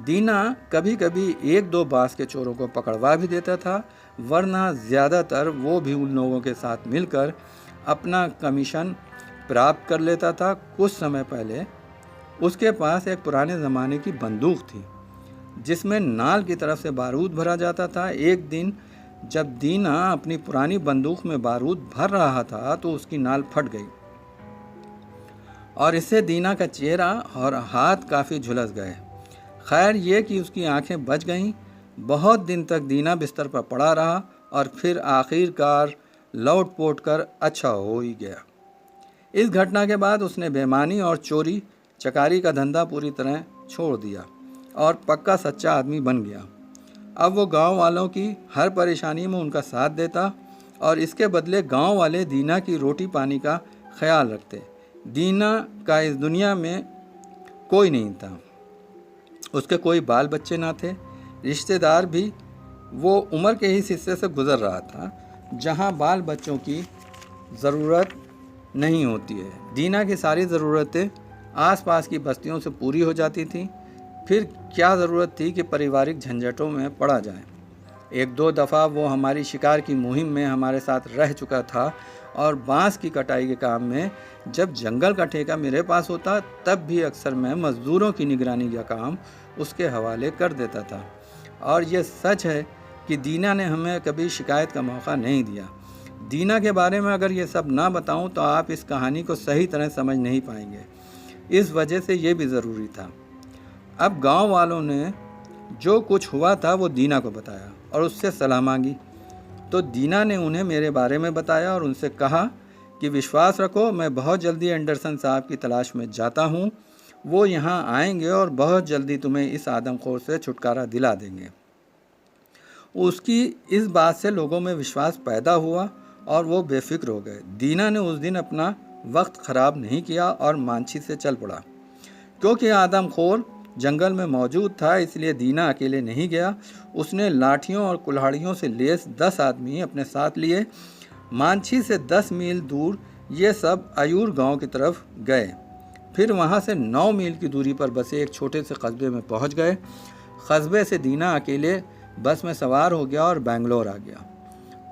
Speaker 1: दीना कभी कभी 1-2 बाँस के चोरों को पकड़वा भी देता था, वरना ज़्यादातर वो भी उन लोगों के साथ मिलकर अपना कमीशन प्राप्त कर लेता था। कुछ समय पहले उसके पास एक पुराने ज़माने की बंदूक थी जिसमें नाल की तरफ से बारूद भरा जाता था। एक दिन जब दीना अपनी पुरानी बंदूक में बारूद भर रहा था तो उसकी नाल फट गई और इससे दीना का चेहरा और हाथ काफ़ी झुलस गए। खैर ये कि उसकी आंखें बच गईं। बहुत दिन तक दीना बिस्तर पर पड़ा रहा और फिर आखिरकार लौट पोट कर अच्छा हो ही गया। इस घटना के बाद उसने बेईमानी और चोरी चकारी का धंधा पूरी तरह छोड़ दिया और पक्का सच्चा आदमी बन गया। अब वो गांव वालों की हर परेशानी में उनका साथ देता और इसके बदले गांव वाले दीना की रोटी पानी का ख्याल रखते। दीना का इस दुनिया में कोई नहीं था। उसके कोई बाल बच्चे ना थे। रिश्तेदार भी वो उम्र के ही हिस्से से गुज़र रहा था जहां बाल बच्चों की ज़रूरत नहीं होती है। दीना की सारी ज़रूरतें आसपास की बस्तियों से पूरी हो जाती थीं। फिर क्या ज़रूरत थी कि पारिवारिक झंझटों में पड़ा जाए। 1-2 दफ़ा वो हमारी शिकार की मुहिम में हमारे साथ रह चुका था और बांस की कटाई के काम में जब जंगल का ठेका मेरे पास होता तब भी अक्सर मैं मज़दूरों की निगरानी का काम उसके हवाले कर देता था। और ये सच है कि दीना ने हमें कभी शिकायत का मौका नहीं दिया। दीना के बारे में अगर ये सब ना बताऊं तो आप इस कहानी को सही तरह समझ नहीं पाएंगे। इस वजह से ये भी ज़रूरी था। अब गांव वालों ने जो कुछ हुआ था वो दीना को बताया और उससे सलाह मांगी। तो दीना ने उन्हें मेरे बारे में बताया और उनसे कहा कि विश्वास रखो, मैं बहुत जल्दी एंडरसन साहब की तलाश में जाता हूँ। वो यहाँ आएंगे और बहुत जल्दी तुम्हें इस आदमखोर से छुटकारा दिला देंगे। उसकी इस बात से लोगों में विश्वास पैदा हुआ और वो बेफिक्र हो गए। दीना ने उस दिन अपना वक्त ख़राब नहीं किया और मांझी से चल पड़ा। क्योंकि आदमखोर जंगल में मौजूद था इसलिए दीना अकेले नहीं गया। उसने लाठियों और कुल्हाड़ियों से लैस 10 आदमी अपने साथ लिए मांझी से 10 मील दूर ये सब अयूर गांव की तरफ गए। फिर वहां से 9 मील की दूरी पर बसे एक छोटे से कस्बे में पहुंच गए। कस्बे से दीना अकेले बस में सवार हो गया और बेंगलोर आ गया।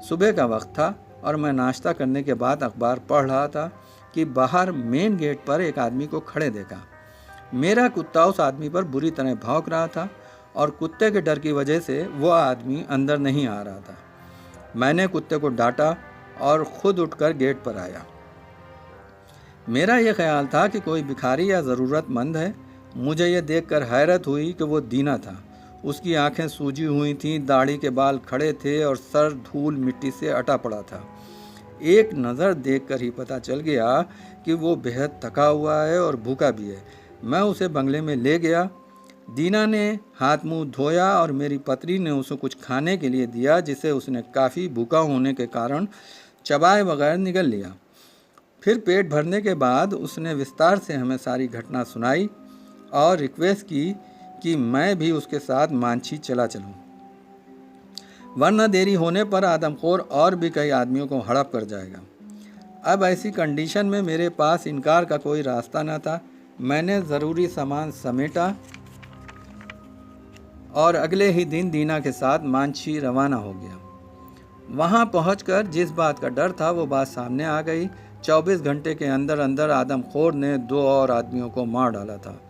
Speaker 1: सुबह का वक्त था और मैं नाश्ता करने के बाद अखबार पढ़ रहा था कि बाहर मेन गेट पर एक आदमी को खड़े देखा। मेरा कुत्ता उस आदमी पर बुरी तरह भौंक रहा था और कुत्ते के डर की वजह से वो आदमी अंदर नहीं आ रहा था। मैंने कुत्ते को डांटा और खुद उठकर गेट पर आया। मेरा ये ख्याल था कि कोई भिखारी या ज़रूरतमंद है। मुझे ये देखकर हैरत हुई कि वो दीना था। उसकी आंखें सूजी हुई थीं, दाढ़ी के बाल खड़े थे और सर धूल मिट्टी से अटा पड़ा था। एक नज़र देखकर ही पता चल गया कि वो बेहद थका हुआ है और भूखा भी है। मैं उसे बंगले में ले गया। दीना ने हाथ मुंह धोया और मेरी पत्नी ने उसे कुछ खाने के लिए दिया जिसे उसने काफ़ी भूखा होने के कारण चबाए बगैर निगल लिया। फिर पेट भरने के बाद उसने विस्तार से हमें सारी घटना सुनाई और रिक्वेस्ट की कि मैं भी उसके साथ मांझी चला चलूं, वरना देरी होने पर आदमखोर और भी कई आदमियों को हड़प कर जाएगा। अब ऐसी कंडीशन में मेरे पास इनकार का कोई रास्ता न था। मैंने ज़रूरी सामान समेटा और अगले ही दिन दीना के साथ मांझी रवाना हो गया। वहां पहुंचकर जिस बात का डर था वो बात सामने आ गई। 24 घंटे के अंदर अंदर आदमखोर ने 2 और आदमियों को मार डाला था।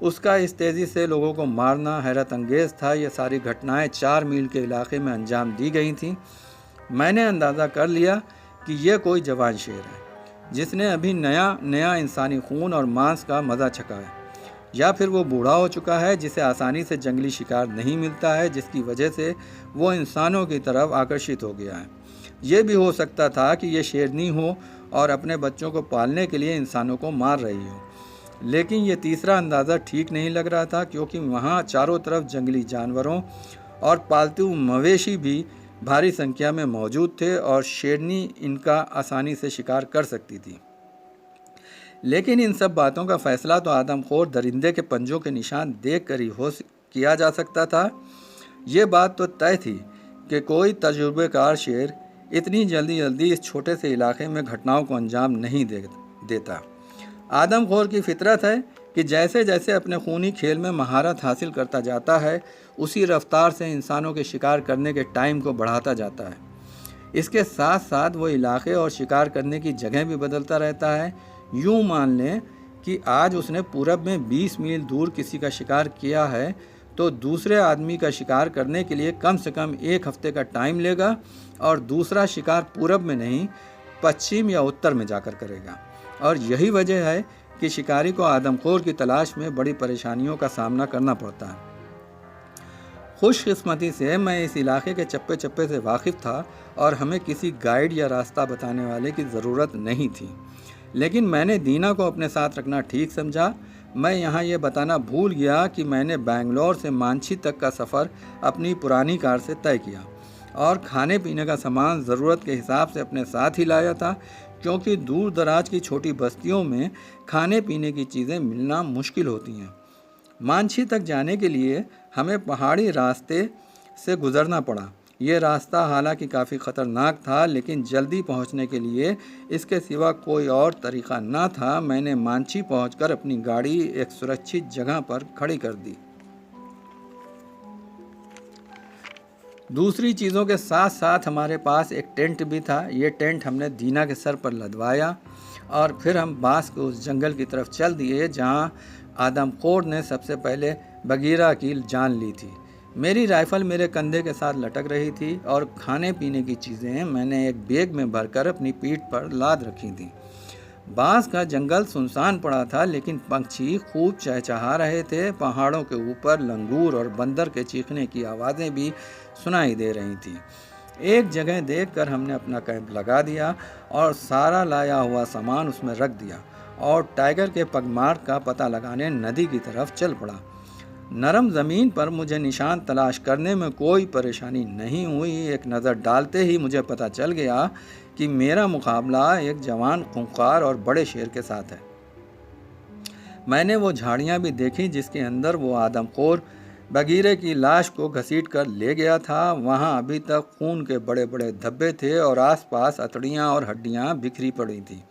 Speaker 1: उसका इस तेज़ी से लोगों को मारना हैरत अंगेज़ था। ये सारी घटनाएं 4 मील के इलाके में अंजाम दी गई थीं। मैंने अंदाज़ा कर लिया कि यह कोई जवान शेर है जिसने अभी नया इंसानी खून और मांस का मज़ा चखा है, या फिर वो बूढ़ा हो चुका है जिसे आसानी से जंगली शिकार नहीं मिलता है, जिसकी वजह से वो इंसानों की तरफ आकर्षित हो गया है। ये भी हो सकता था कि ये शेरनी हो और अपने बच्चों को पालने के लिए इंसानों को मार रही हो। लेकिन ये तीसरा अंदाज़ा ठीक नहीं लग रहा था, क्योंकि वहाँ चारों तरफ जंगली जानवरों और पालतू मवेशी भी भारी संख्या में मौजूद थे और शेरनी इनका आसानी से शिकार कर सकती थी। लेकिन इन सब बातों का फैसला तो आदमखोर दरिंदे के पंजों के निशान देख कर ही किया जा सकता था। ये बात तो तय थी कि कोई तजुर्बेकार शेर इतनी जल्दी इस छोटे से इलाके में घटनाओं को अंजाम नहीं देता। आदमखोर की फितरत है कि जैसे जैसे अपने खूनी खेल में महारत हासिल करता जाता है उसी रफ्तार से इंसानों के शिकार करने के टाइम को बढ़ाता जाता है। इसके साथ साथ वो इलाके और शिकार करने की जगह भी बदलता रहता है। यूँ मान लें कि आज उसने पूरब में 20 मील दूर किसी का शिकार किया है तो दूसरे आदमी का शिकार करने के लिए कम से कम 1 हफ्ते का टाइम लेगा और दूसरा शिकार पूरब में नहीं पश्चिम या उत्तर में जाकर करेगा। और यही वजह है कि शिकारी को आदमखोर की तलाश में बड़ी परेशानियों का सामना करना पड़ता है। खुशकिस्मती से मैं इस इलाके के चप्पे चप्पे से वाकिफ़ था और हमें किसी गाइड या रास्ता बताने वाले की ज़रूरत नहीं थी। लेकिन मैंने दीना को अपने साथ रखना ठीक समझा। मैं यहाँ ये बताना भूल गया कि मैंने बेंगलोर से मांझी तक का सफ़र अपनी पुरानी कार से तय किया और खाने पीने का सामान ज़रूरत के हिसाब से अपने साथ ही लाया था, क्योंकि दूर दराज की छोटी बस्तियों में खाने पीने की चीज़ें मिलना मुश्किल होती हैं। मांझी तक जाने के लिए हमें पहाड़ी रास्ते से गुज़रना पड़ा। ये रास्ता हालांकि काफ़ी ख़तरनाक था, लेकिन जल्दी पहुंचने के लिए इसके सिवा कोई और तरीक़ा ना था। मैंने मांझी पहुंचकर अपनी गाड़ी एक सुरक्षित जगह पर खड़ी कर दी। दूसरी चीज़ों के साथ साथ हमारे पास एक टेंट भी था। ये टेंट हमने दीना के सर पर लदवाया और फिर हम बांस के उस जंगल की तरफ चल दिए जहाँ आदमखोर ने सबसे पहले बगीरा की जान ली थी। मेरी राइफल मेरे कंधे के साथ लटक रही थी और खाने पीने की चीज़ें मैंने एक बैग में भरकर अपनी पीठ पर लाद रखी थी। बांस का जंगल सुनसान पड़ा था, लेकिन पंछी खूब चहचहा रहे थे। पहाड़ों के ऊपर लंगूर और बंदर के चीखने की आवाज़ें भी सुनाई दे रही थी। एक जगह देखकर हमने अपना कैंप लगा दिया और सारा लाया हुआ सामान उसमें रख दिया और टाइगर के पगमार्क का पता लगाने नदी की तरफ चल पड़ा। नरम ज़मीन पर मुझे निशान तलाश करने में कोई परेशानी नहीं हुई। एक नज़र डालते ही मुझे पता चल गया कि मेरा मुकाबला एक जवान, खूंखार और बड़े शेर के साथ है। मैंने वो झाड़ियाँ भी देखी जिसके अंदर वो आदमखोर बगीरे की लाश को घसीट कर ले गया था। वहाँ अभी तक खून के बड़े बड़े धब्बे थे और आसपास अतड़ियाँ और हड्डियाँ बिखरी पड़ी थीं।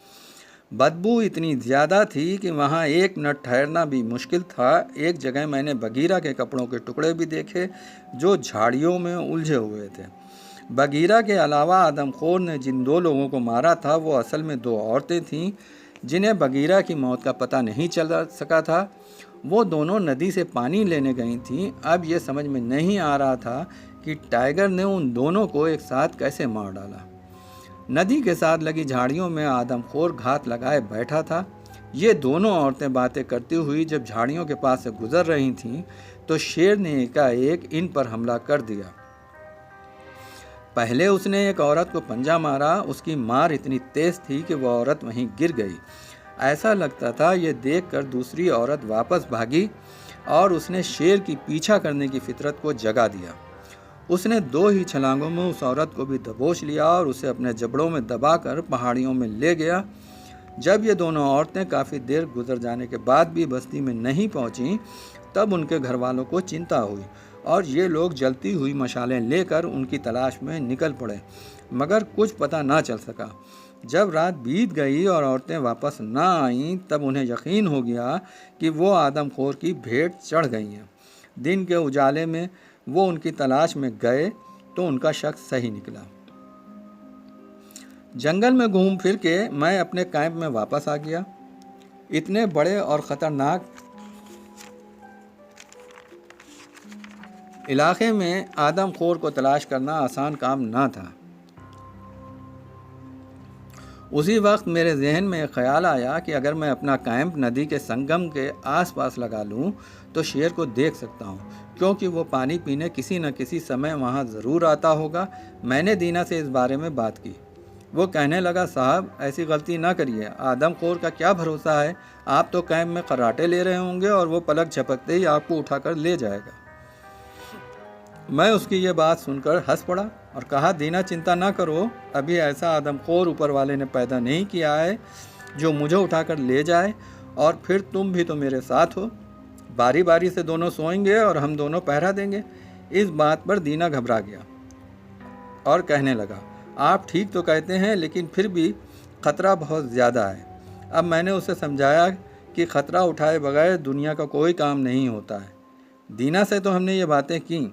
Speaker 1: बदबू इतनी ज़्यादा थी कि वहाँ एक मिनट ठहरना भी मुश्किल था। एक जगह मैंने बगीरा के कपड़ों के टुकड़े भी देखे जो झाड़ियों में उलझे हुए थे। बगीरा के अलावा आदमखोर ने जिन 2 लोगों को मारा था वो असल में 2 औरतें थीं जिन्हें बगीरा की मौत का पता नहीं चल सका था। वो दोनों नदी से पानी लेने गई थीं। अब ये समझ में नहीं आ रहा था कि टाइगर ने उन दोनों को एक साथ कैसे मार डाला। नदी के साथ लगी झाड़ियों में आदमखोर घात लगाए बैठा था। ये दोनों औरतें बातें करती हुई जब झाड़ियों के पास से गुजर रही थीं तो शेर ने एकाएक इन पर हमला कर दिया। पहले उसने एक औरत को पंजा मारा। उसकी मार इतनी तेज थी कि वह औरत वहीं गिर गई। ऐसा लगता था ये देखकर दूसरी औरत वापस भागी और उसने शेर की पीछा करने की फितरत को जगा दिया। उसने 2 ही छलांगों में उस औरत को भी दबोच लिया और उसे अपने जबड़ों में दबाकर पहाड़ियों में ले गया। जब ये दोनों औरतें काफ़ी देर गुजर जाने के बाद भी बस्ती में नहीं पहुंचीं, तब उनके घर वालों को चिंता हुई और ये लोग जलती हुई मशालें लेकर उनकी तलाश में निकल पड़े, मगर कुछ पता ना चल सका। जब रात बीत गई और औरतें वापस ना आईं, तब उन्हें यकीन हो गया कि वो आदमखोर की भेंट चढ़ गई हैं। दिन के उजाले में वो उनकी तलाश में गए तो उनका शक सही निकला। जंगल में घूम फिर के मैं अपने कैंप में वापस आ गया। इतने बड़े और ख़तरनाक इलाके में आदमखोर को तलाश करना आसान काम ना था। उसी वक्त मेरे जहन में एक ख्याल आया कि अगर मैं अपना कैंप नदी के संगम के आसपास लगा लूं तो शेर को देख सकता हूं, क्योंकि वो पानी पीने किसी न किसी समय वहां ज़रूर आता होगा। मैंने दीना से इस बारे में बात की। वो कहने लगा, साहब ऐसी गलती ना करिए, आदमखोर का क्या भरोसा है। आप तो कैंप में खर्राटे ले रहे होंगे और वो पलक झपकते ही आपको उठाकर ले जाएगा। मैं उसकी ये बात सुनकर हंस पड़ा और कहा, दीना चिंता ना करो, अभी ऐसा आदमखोर ऊपर वाले ने पैदा नहीं किया है जो मुझे उठाकर ले जाए, और फिर तुम भी तो मेरे साथ हो। बारी बारी से दोनों सोएंगे और हम दोनों पहरा देंगे। इस बात पर दीना घबरा गया और कहने लगा, आप ठीक तो कहते हैं, लेकिन फिर भी ख़तरा बहुत ज़्यादा है। अब मैंने उसे समझाया कि ख़तरा उठाए बगैर दुनिया का कोई काम नहीं होता है। दीना से तो हमने ये बातें की,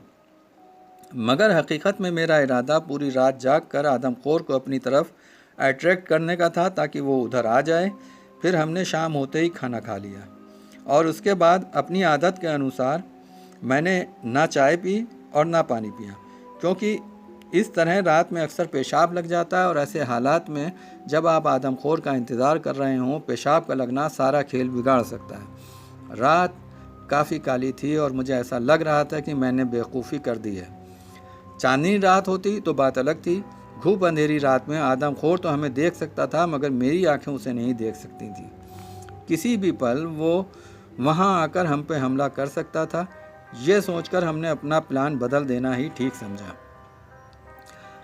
Speaker 1: मगर हकीकत में मेरा इरादा पूरी रात जाग कर आदमखोर को अपनी तरफ अट्रैक्ट करने का था ताकि वो उधर आ जाए। फिर हमने शाम होते ही खाना खा लिया और उसके बाद अपनी आदत के अनुसार मैंने ना चाय पी और ना पानी पिया, क्योंकि इस तरह रात में अक्सर पेशाब लग जाता है और ऐसे हालात में जब आप आदमखोर का इंतज़ार कर रहे हों, पेशाब का लगना सारा खेल बिगाड़ सकता है। रात काफ़ी काली थी और मुझे ऐसा लग रहा था कि मैंने बेवकूफ़ी कर दी है। चांदनी रात होती तो बात अलग थी। घूप अंधेरी रात में आदमखोर तो हमें देख सकता था, मगर मेरी आंखें उसे नहीं देख सकती थी। किसी भी पल वो वहां आकर हम पे हमला कर सकता था। ये सोचकर हमने अपना प्लान बदल देना ही ठीक समझा।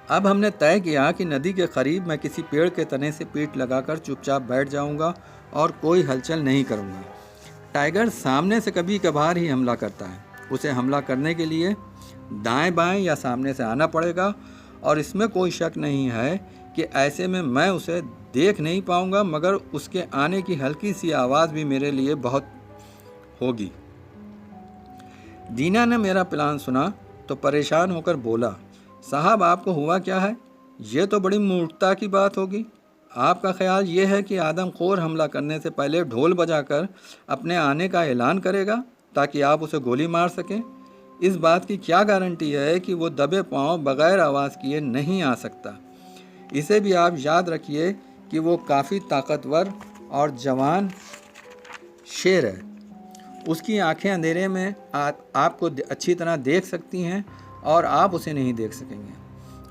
Speaker 1: अब हमने तय किया कि नदी के करीब मैं किसी पेड़ के तने से पीठ लगाकर चुपचाप बैठ जाऊंगा और कोई हलचल नहीं करूंगा। टाइगर सामने से कभी कभार ही हमला करता है। उसे हमला करने के लिए दाएं बाएं या सामने से आना पड़ेगा, और इसमें कोई शक नहीं है कि ऐसे में मैं उसे देख नहीं पाऊंगा, मगर उसके आने की हल्की सी आवाज़ भी मेरे लिए बहुत होगी। दीना ने मेरा प्लान सुना तो परेशान होकर बोला, साहब आपको हुआ क्या है? ये तो बड़ी मूर्खता की बात होगी। आपका ख्याल ये है कि आदमखोर हमला करने से पहले ढोल बजाकर अपने आने का ऐलान करेगा ताकि आप उसे गोली मार सकें? इस बात की क्या गारंटी है कि वो दबे पांव बगैर आवाज़ किए नहीं आ सकता। इसे भी आप याद रखिए कि वो काफ़ी ताकतवर और जवान शेर है। उसकी आंखें अंधेरे में आपको अच्छी तरह देख सकती हैं और आप उसे नहीं देख सकेंगे।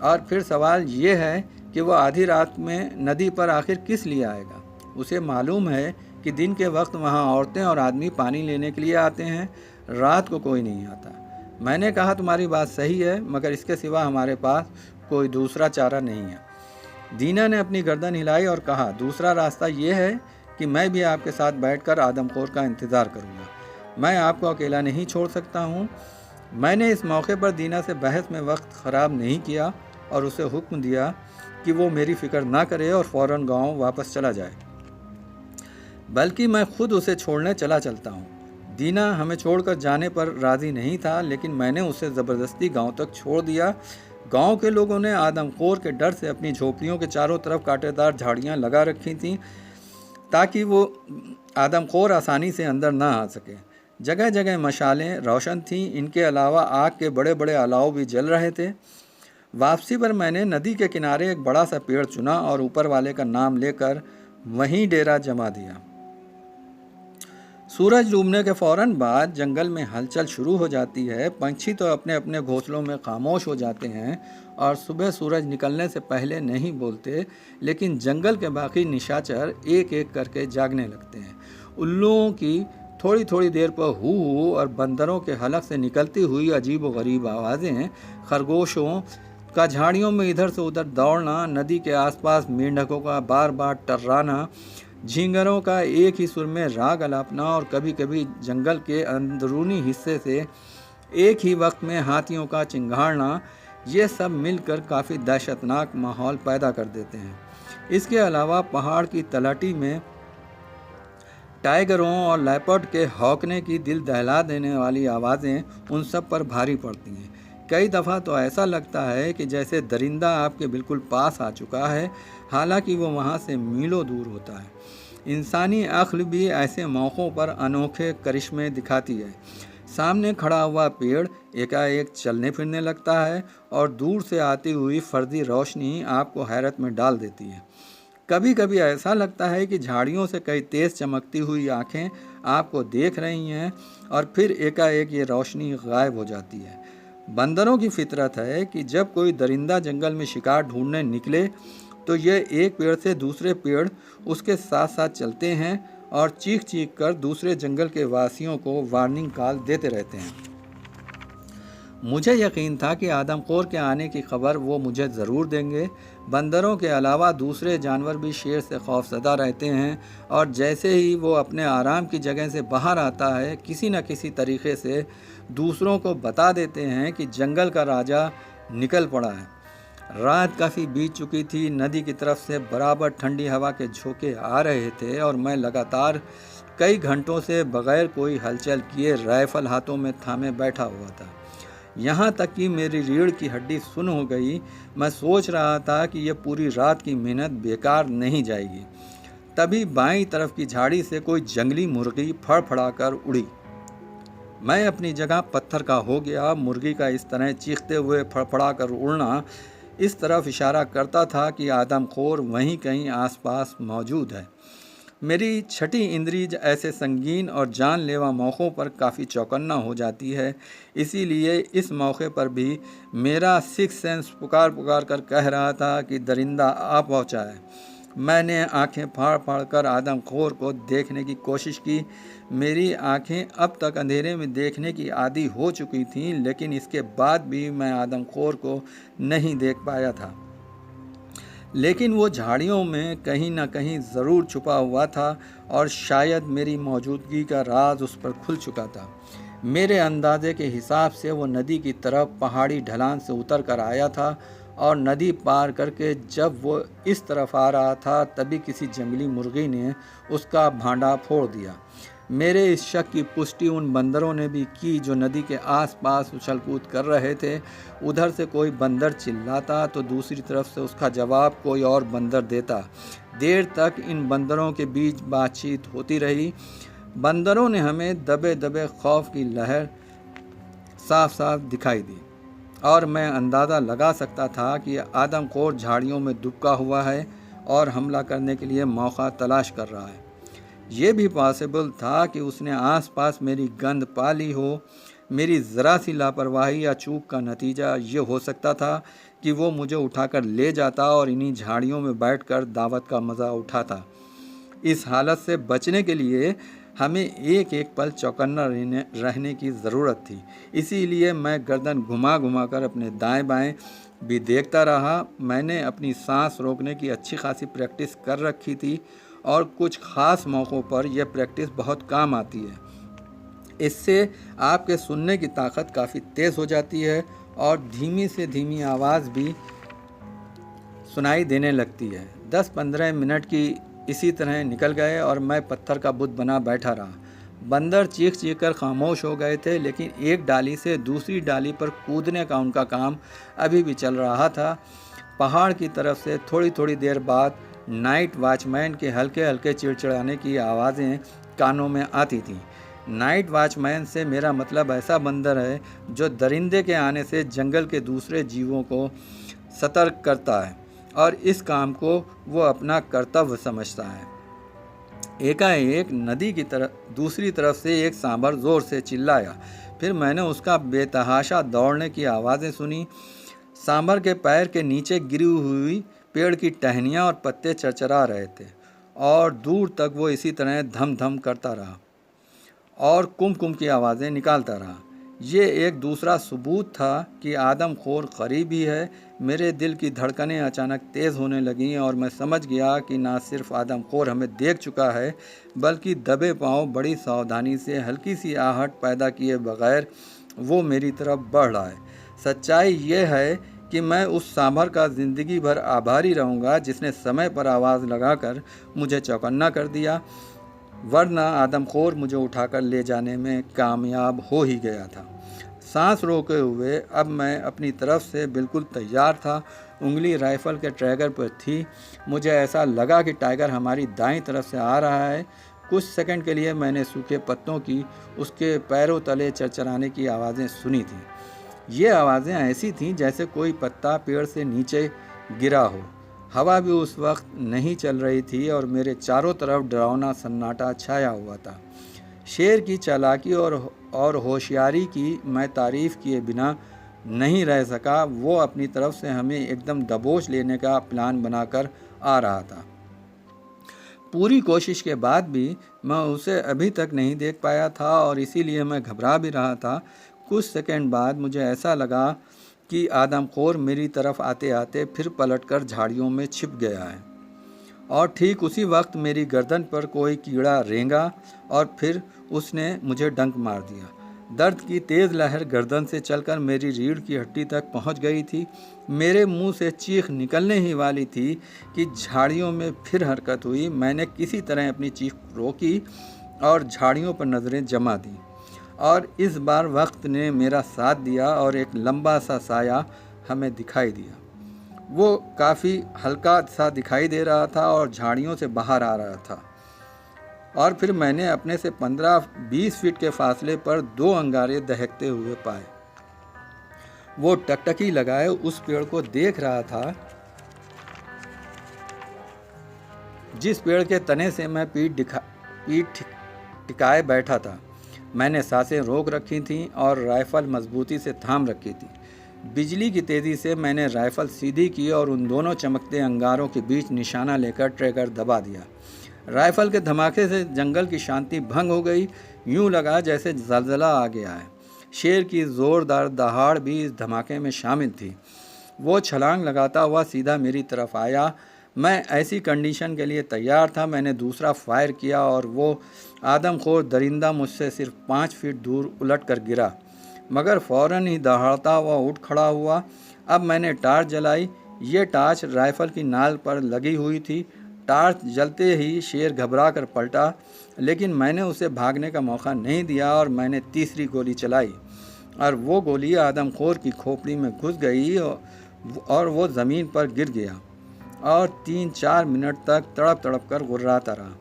Speaker 1: और फिर सवाल ये है कि वो आधी रात में नदी पर आखिर किस लिए आएगा। उसे मालूम है कि दिन के वक्त वहाँ औरतें और आदमी पानी लेने के लिए आते हैं, रात को कोई नहीं आता। मैंने कहा तुम्हारी बात सही है, मगर इसके सिवा हमारे पास कोई दूसरा चारा नहीं है। दीना ने अपनी गर्दन हिलाई और कहा, दूसरा रास्ता ये है कि मैं भी आपके साथ बैठकर आदमखोर का इंतज़ार करूँगा। मैं आपको अकेला नहीं छोड़ सकता हूँ। मैंने इस मौके पर दीना से बहस में वक्त ख़राब नहीं किया और उसे हुक्म दिया कि वो मेरी फ़िक्र ना करे और फ़ौरन गांव वापस चला जाए, बल्कि मैं खुद उसे छोड़ने चलता हूँ। दीना हमें छोड़कर जाने पर राज़ी नहीं था, लेकिन मैंने उसे ज़बरदस्ती गांव तक छोड़ दिया। गांव के लोगों ने आदमखोर के डर से अपनी झोपड़ियों के चारों तरफ कांटेदार झाड़ियाँ लगा रखी थीं ताकि वो आदमखोर आसानी से अंदर ना आ सके। जगह जगह मशालें रोशन थीं। इनके अलावा आग के बड़े बड़े अलाव भी जल रहे थे। वापसी पर मैंने नदी के किनारे एक बड़ा सा पेड़ चुना और ऊपर वाले का नाम लेकर वहीं डेरा जमा दिया। सूरज डूबने के फौरन बाद जंगल में हलचल शुरू हो जाती है। पंछी तो अपने अपने घोंसलों में खामोश हो जाते हैं और सुबह सूरज निकलने से पहले नहीं बोलते, लेकिन जंगल के बाकी निशाचर एक एक करके जागने लगते हैं। उल्लुओं की थोड़ी थोड़ी देर पर हू हू और बंदरों के हलक से निकलती हुई अजीब व गरीब आवाज़ें, खरगोशों का झाड़ियों में इधर से उधर दौड़ना, नदी के आसपास मेंढकों का बार बार टर्राना, झींगरों का एक ही सुर में राग अलापना और कभी कभी जंगल के अंदरूनी हिस्से से एक ही वक्त में हाथियों का चिंगाड़ना, ये सब मिलकर काफ़ी दहशतनाक माहौल पैदा कर देते हैं। इसके अलावा पहाड़ की तलहटी में टाइगरों और लेपर्ड के हौंकने की दिल दहला देने वाली आवाज़ें उन सब पर भारी पड़ती हैं। कई दफ़ा तो ऐसा लगता है कि जैसे दरिंदा आपके बिल्कुल पास आ चुका है, हालांकि वो वहाँ से मीलों दूर होता है। इंसानी अक्ल भी ऐसे मौक़ों पर अनोखे करिश्मे दिखाती है। सामने खड़ा हुआ पेड़ एकाएक चलने फिरने लगता है और दूर से आती हुई फर्जी रोशनी आपको हैरत में डाल देती है। कभी कभी ऐसा लगता है कि झाड़ियों से कई तेज़ चमकती हुई आँखें आपको देख रही हैं और फिर एकाएक ये रोशनी गायब हो जाती है। बंदरों की फितरत है कि जब कोई दरिंदा जंगल में शिकार ढूंढने निकले तो ये एक पेड़ से दूसरे पेड़ उसके साथ साथ चलते हैं और चीख चीख कर दूसरे जंगल के वासियों को वार्निंग कॉल देते रहते हैं। मुझे यकीन था कि आदमखोर के आने की खबर वो मुझे ज़रूर देंगे। बंदरों के अलावा दूसरे जानवर भी शेर से खौफज़दा रहते हैं और जैसे ही वो अपने आराम की जगह से बाहर आता है, किसी न किसी तरीके से दूसरों को बता देते हैं कि जंगल का राजा निकल पड़ा है। रात काफ़ी बीत चुकी थी। नदी की तरफ से बराबर ठंडी हवा के झोंके आ रहे थे और मैं लगातार कई घंटों से बगैर कोई हलचल किए राइफल हाथों में थामे बैठा हुआ था। यहाँ तक कि मेरी रीढ़ की हड्डी सुन्न हो गई। मैं सोच रहा था कि यह पूरी रात की मेहनत बेकार नहीं जाएगी। तभी बाईं तरफ की झाड़ी से कोई जंगली मुर्गी फड़फड़ा कर उड़ी। मैं अपनी जगह पत्थर का हो गया। मुर्गी का इस तरह चीखते हुए फड़फड़ा कर उड़ना इस तरफ इशारा करता था कि आदमखोर वहीं कहीं आसपास मौजूद है। मेरी छठी इंद्री ऐसे संगीन और जानलेवा मौक़ों पर काफ़ी चौकन्ना हो जाती है। इसीलिए इस मौके पर भी मेरा सिक्स सेंस पुकार पुकार कर कह रहा था कि दरिंदा आ पहुंचा है। मैंने आंखें फाड़ फाड़ कर आदमखोर को देखने की कोशिश की। मेरी आंखें अब तक अंधेरे में देखने की आदी हो चुकी थीं, लेकिन इसके बाद भी मैं आदमखोर को नहीं देख पाया था। लेकिन वो झाड़ियों में कहीं ना कहीं ज़रूर छुपा हुआ था और शायद मेरी मौजूदगी का राज उस पर खुल चुका था। मेरे अंदाजे के हिसाब से वो नदी की तरफ पहाड़ी ढलान से उतर कर आया था और नदी पार करके जब वो इस तरफ आ रहा था तभी किसी जंगली मुर्गी ने उसका भांडा फोड़ दिया। मेरे इस शक की पुष्टि उन बंदरों ने भी की जो नदी के आसपास उछल कूद कर रहे थे। उधर से कोई बंदर चिल्लाता तो दूसरी तरफ से उसका जवाब कोई और बंदर देता। देर तक इन बंदरों के बीच बातचीत होती रही। बंदरों ने हमें दबे दबे खौफ की लहर साफ साफ दिखाई दी और मैं अंदाज़ा लगा सकता था कि आदमखोर झाड़ियों में दुबका हुआ है और हमला करने के लिए मौका तलाश कर रहा है। ये भी पॉसिबल था कि उसने आसपास मेरी गंध पा ली हो। मेरी ज़रा सी लापरवाही या चूक का नतीजा ये हो सकता था कि वो मुझे उठाकर ले जाता और इन्हीं झाड़ियों में बैठकर दावत का मज़ा उठाता। इस हालत से बचने के लिए हमें एक एक पल चौकन्ना रहने की ज़रूरत थी। इसीलिए मैं गर्दन घुमा घुमा कर अपने दाएं बाएं भी देखता रहा। मैंने अपनी सांस रोकने की अच्छी खासी प्रैक्टिस कर रखी थी और कुछ ख़ास मौक़ों पर यह प्रैक्टिस बहुत काम आती है। इससे आपके सुनने की ताकत काफ़ी तेज़ हो जाती है और धीमी से धीमी आवाज़ भी सुनाई देने लगती है। 10-15 मिनट की इसी तरह निकल गए और मैं पत्थर का बुत बना बैठा रहा। बंदर चीख चीख कर खामोश हो गए थे, लेकिन एक डाली से दूसरी डाली पर कूदने का उनका काम अभी भी चल रहा था। पहाड़ की तरफ से थोड़ी थोड़ी देर बाद नाइट वॉचमैन के हल्के हल्के चिड़चिड़ाने की आवाज़ें कानों में आती थीं। नाइट वॉचमैन से मेरा मतलब ऐसा बंदर है जो दरिंदे के आने से जंगल के दूसरे जीवों को सतर्क करता है और इस काम को वो अपना कर्तव्य समझता है। एकाएक नदी की तरफ दूसरी तरफ से एक सांभर ज़ोर से चिल्लाया। फिर मैंने उसका बेतहाशा दौड़ने की आवाज़ें सुनी। सांभर के पैर के नीचे गिरी हुई पेड़ की टहनियाँ और पत्ते चरचरा रहे थे और दूर तक वो इसी तरह धम धम करता रहा और कुम की आवाज़ें निकालता रहा। ये एक दूसरा सबूत था कि आदमखोर करीब ही है। मेरे दिल की धड़कनें अचानक तेज़ होने लगीं और मैं समझ गया कि ना सिर्फ आदमखोर हमें देख चुका है, बल्कि दबे पांव बड़ी सावधानी से हल्की सी आहट पैदा किए बगैर वो मेरी तरफ बढ़ रहा है। सच्चाई ये है कि मैं उस सांभर का ज़िंदगी भर आभारी रहूँगा जिसने समय पर आवाज़ लगाकर मुझे चौकन्ना कर दिया, वरना आदमखोर मुझे उठाकर ले जाने में कामयाब हो ही गया था। सांस रोके हुए अब मैं अपनी तरफ से बिल्कुल तैयार था। उंगली राइफ़ल के ट्रैगर पर थी। मुझे ऐसा लगा कि टाइगर हमारी दाईं तरफ से आ रहा है। कुछ सेकंड के लिए मैंने सूखे पत्तों की उसके पैरों तले चरचराने की आवाज़ें सुनी थीं। ये आवाज़ें ऐसी थीं जैसे कोई पत्ता पेड़ से नीचे गिरा हो। हवा भी उस वक्त नहीं चल रही थी और मेरे चारों तरफ डरावना सन्नाटा छाया हुआ था। शेर की चालाकी और होशियारी की मैं तारीफ़ किए बिना नहीं रह सका। वो अपनी तरफ से हमें एकदम दबोच लेने का प्लान बनाकर आ रहा था। पूरी कोशिश के बाद भी मैं उसे अभी तक नहीं देख पाया था और इसीलिए मैं घबरा भी रहा था। कुछ सेकंड बाद मुझे ऐसा लगा कि आदमखोर मेरी तरफ आते आते फिर पलटकर झाड़ियों में छिप गया है और ठीक उसी वक्त मेरी गर्दन पर कोई कीड़ा रेंगा और फिर उसने मुझे डंक मार दिया। दर्द की तेज़ लहर गर्दन से चलकर मेरी रीढ़ की हड्डी तक पहुंच गई थी। मेरे मुंह से चीख निकलने ही वाली थी कि झाड़ियों में फिर हरकत हुई। मैंने किसी तरह अपनी चीख रोकी और झाड़ियों पर नज़रें जमा दी और इस बार वक्त ने मेरा साथ दिया और एक लंबा सा साया हमें दिखाई दिया। वो काफ़ी हल्का सा दिखाई दे रहा था और झाड़ियों से बाहर आ रहा था और फिर मैंने अपने से 15-20 फीट के फासले पर 2 अंगारे दहकते हुए पाए। वो टकटकी लगाए उस पेड़ को देख रहा था जिस पेड़ के तने से मैं पीठ टिकाए बैठा था। मैंने सांसें रोक रखी थीं और राइफ़ल मजबूती से थाम रखी थी। बिजली की तेज़ी से मैंने राइफ़ल सीधी की और उन दोनों चमकते अंगारों के बीच निशाना लेकर ट्रिगर दबा दिया। राइफ़ल के धमाके से जंगल की शांति भंग हो गई। यूं लगा जैसे ज़लज़ला आ गया है। शेर की ज़ोरदार दहाड़ भी इस धमाके में शामिल थी। वो छलांग लगाता हुआ सीधा मेरी तरफ आया। मैं ऐसी कंडीशन के लिए तैयार था। मैंने दूसरा फायर किया और वो आदमखोर दरिंदा मुझसे सिर्फ 5 फीट दूर उलट कर गिरा, मगर फ़ौरन ही दहाड़ता हुआ उठ खड़ा हुआ। अब मैंने टार्च जलाई। ये टार्च राइफ़ल की नाल पर लगी हुई थी। टार्च जलते ही शेर घबरा कर पलटा, लेकिन मैंने उसे भागने का मौका नहीं दिया और मैंने तीसरी गोली चलाई और वो गोली आदमखोर की खोपड़ी में घुस गई और वो ज़मीन पर गिर गया और 3-4 मिनट तक तड़प तड़प कर गुर्राता रहा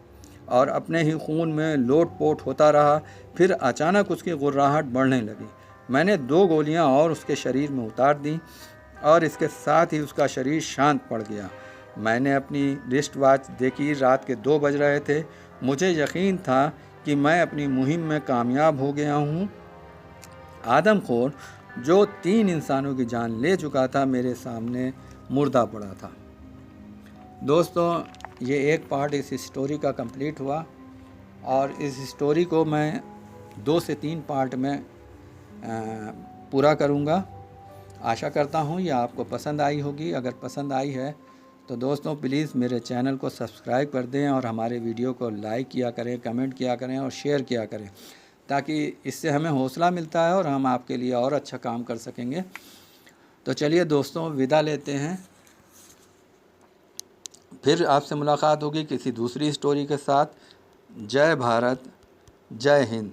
Speaker 1: और अपने ही खून में लोट पोट होता रहा। फिर अचानक उसकी गुर्राहट बढ़ने लगी। मैंने 2 गोलियां और उसके शरीर में उतार दी और इसके साथ ही उसका शरीर शांत पड़ गया। मैंने अपनी रिस्ट वॉच देखी, रात के 2 बज रहे थे। मुझे यकीन था कि मैं अपनी मुहिम में कामयाब हो गया हूँ। आदमखोर जो 3 इंसानों की जान ले चुका था, मेरे सामने मुर्दा पड़ा था। दोस्तों, ये एक पार्ट इस स्टोरी का कंप्लीट हुआ और इस स्टोरी को मैं 2 से 3 पार्ट में पूरा करूँगा। आशा करता हूँ ये आपको पसंद आई होगी। अगर पसंद आई है तो दोस्तों प्लीज़ मेरे चैनल को सब्सक्राइब कर दें और हमारे वीडियो को लाइक किया करें, कमेंट किया करें और शेयर किया करें, ताकि इससे हमें हौसला मिलता है और हम आपके लिए और अच्छा काम कर सकेंगे। तो चलिए दोस्तों, विदा लेते हैं। फिर आपसे मुलाकात होगी किसी दूसरी स्टोरी के साथ। जय भारत, जय हिंद।